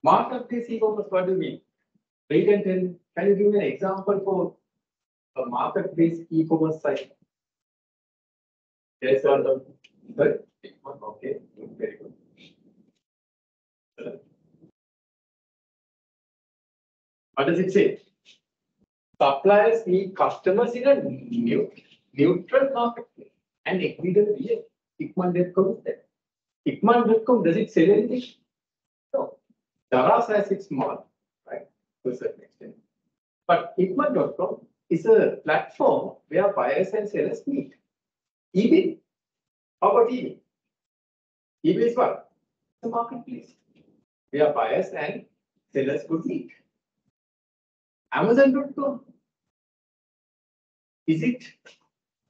Marketplace e-commerce, what do you mean? Wait and tell. Can you give me an example for a marketplace e-commerce site? Yes, or no? Okay, very good. What does it say? Suppliers need customers in a neutral marketplace and equivalent. Ikman.com is there. Ikman.com, does it sell anything? No. Daras has its mark, right? To a certain extent. But Ikman.com is a platform where buyers and sellers meet. eBay. How about eBay? eBay is what? It's a marketplace where buyers and sellers could meet. Amazon.com. Is it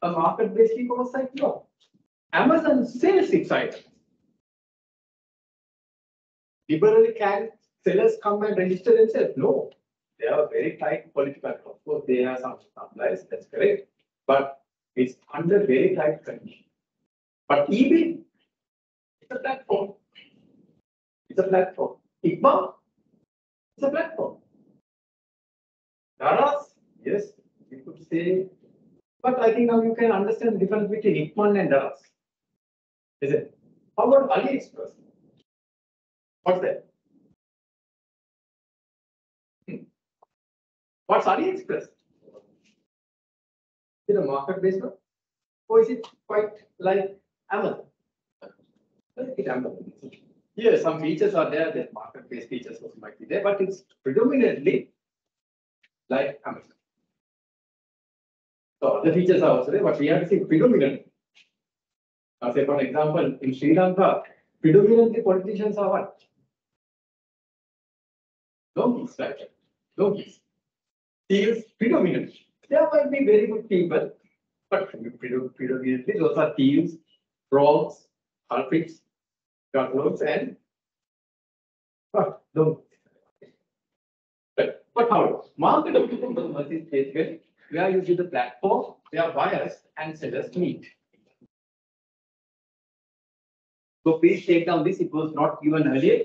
a marketplace e-commerce site? No. Amazon sells its items. Liberally, can sellers come and register themselves? No. They are very tight political. Of course, they have some suppliers, that's correct. But it's under very tight conditions. But eBay, it's a platform. It's a platform. Ikma, it's a platform. Daras, yes, you could say. But I think now you can understand the difference between Ikman and Daras. Is it? How about AliExpress? What's that? What's AliExpress? Is it a marketplace now? Or is it quite like Amazon? Yeah, some features are there, that marketplace features also might be there, but it's predominantly like Amazon. So other features are also there, but we have to see predominant. Now, say for example, in Sri Lanka, predominantly politicians are what? Donkeys, right? Donkeys. Thieves, predominant. There might be very good people, but predominantly those are thieves, frogs, culprits, gunloads, and donkeys. But how? Market of e-commerce is basically where you see the platform where buyers and sellers meet. So please take down this. It was not given earlier,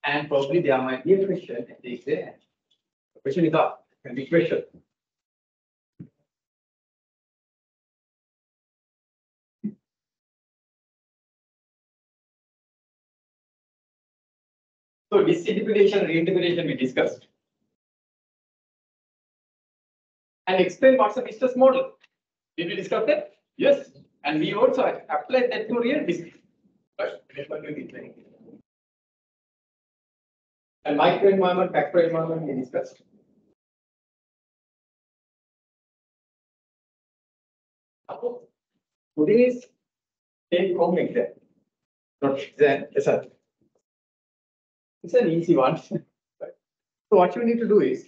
and probably there might be a question. Is there? The question is up. Can be question. So disintegration and reintegration we discussed. And explain what's the business model. Did we discuss that? Yes. And we also applied that to real business. And microenvironment, macroenvironment we discussed. Today's take home exam. Not exam, it's an easy one. So what you need to do is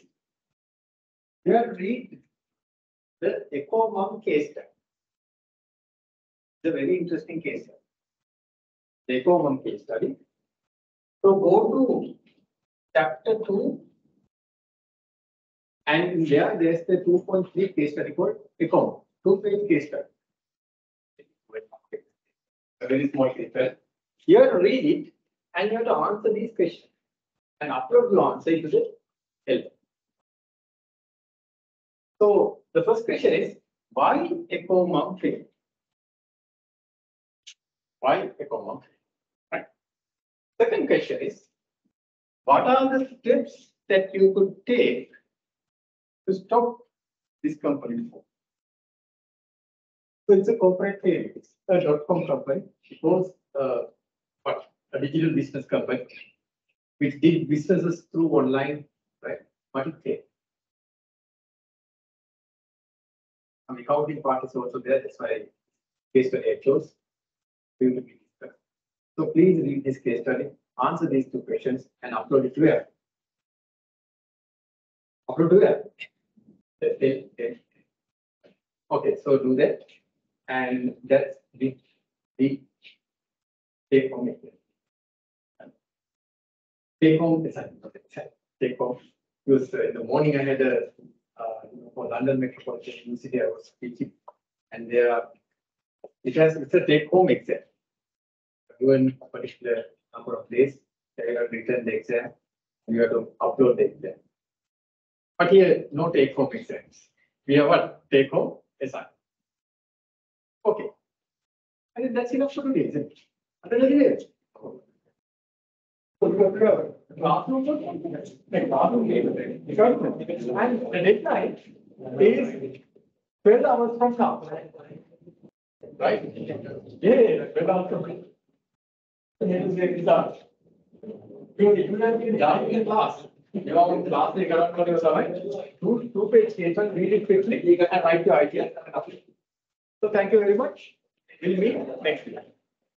you have to read the EcoMum case study. It's a very interesting case study. The EcoMum case study. So go to chapter 2, and there's the 2.3 case study called EcoMum. 2-page case study. A very small case study. You have to read it and you have to answer these questions and upload your answer into the help. So the first question is, why EcoMum failed? Why EcoMum failed? Right. Second question is, what are the steps that you could take to stop this company? So it's a corporate failure. It's a .com company. It was a digital business company which did businesses through online, right? But it failed. And the accounting part is also there. That's why case study I chose. So please read this case study, answer these two questions, and upload it to where? Upload to where? Okay, so do that. And that's the take home. Take home is take home. Because in the morning I had a for London Metropolitan University I was teaching, and it's a take home exam. Given a particular number of days, you have to return the exam, and you have to upload the exam. But here, no take home exams. We have what? Take home assignment. Okay. I think that's enough for today, isn't it? Classroom, and the deadline is 12 hours from now. Right? Yeah, 12 hours from now. Because if you have been done in class, you are in class, you cannot call your right? Two-page case and read it quickly, and write your ideas. So thank you very much. We'll meet next week.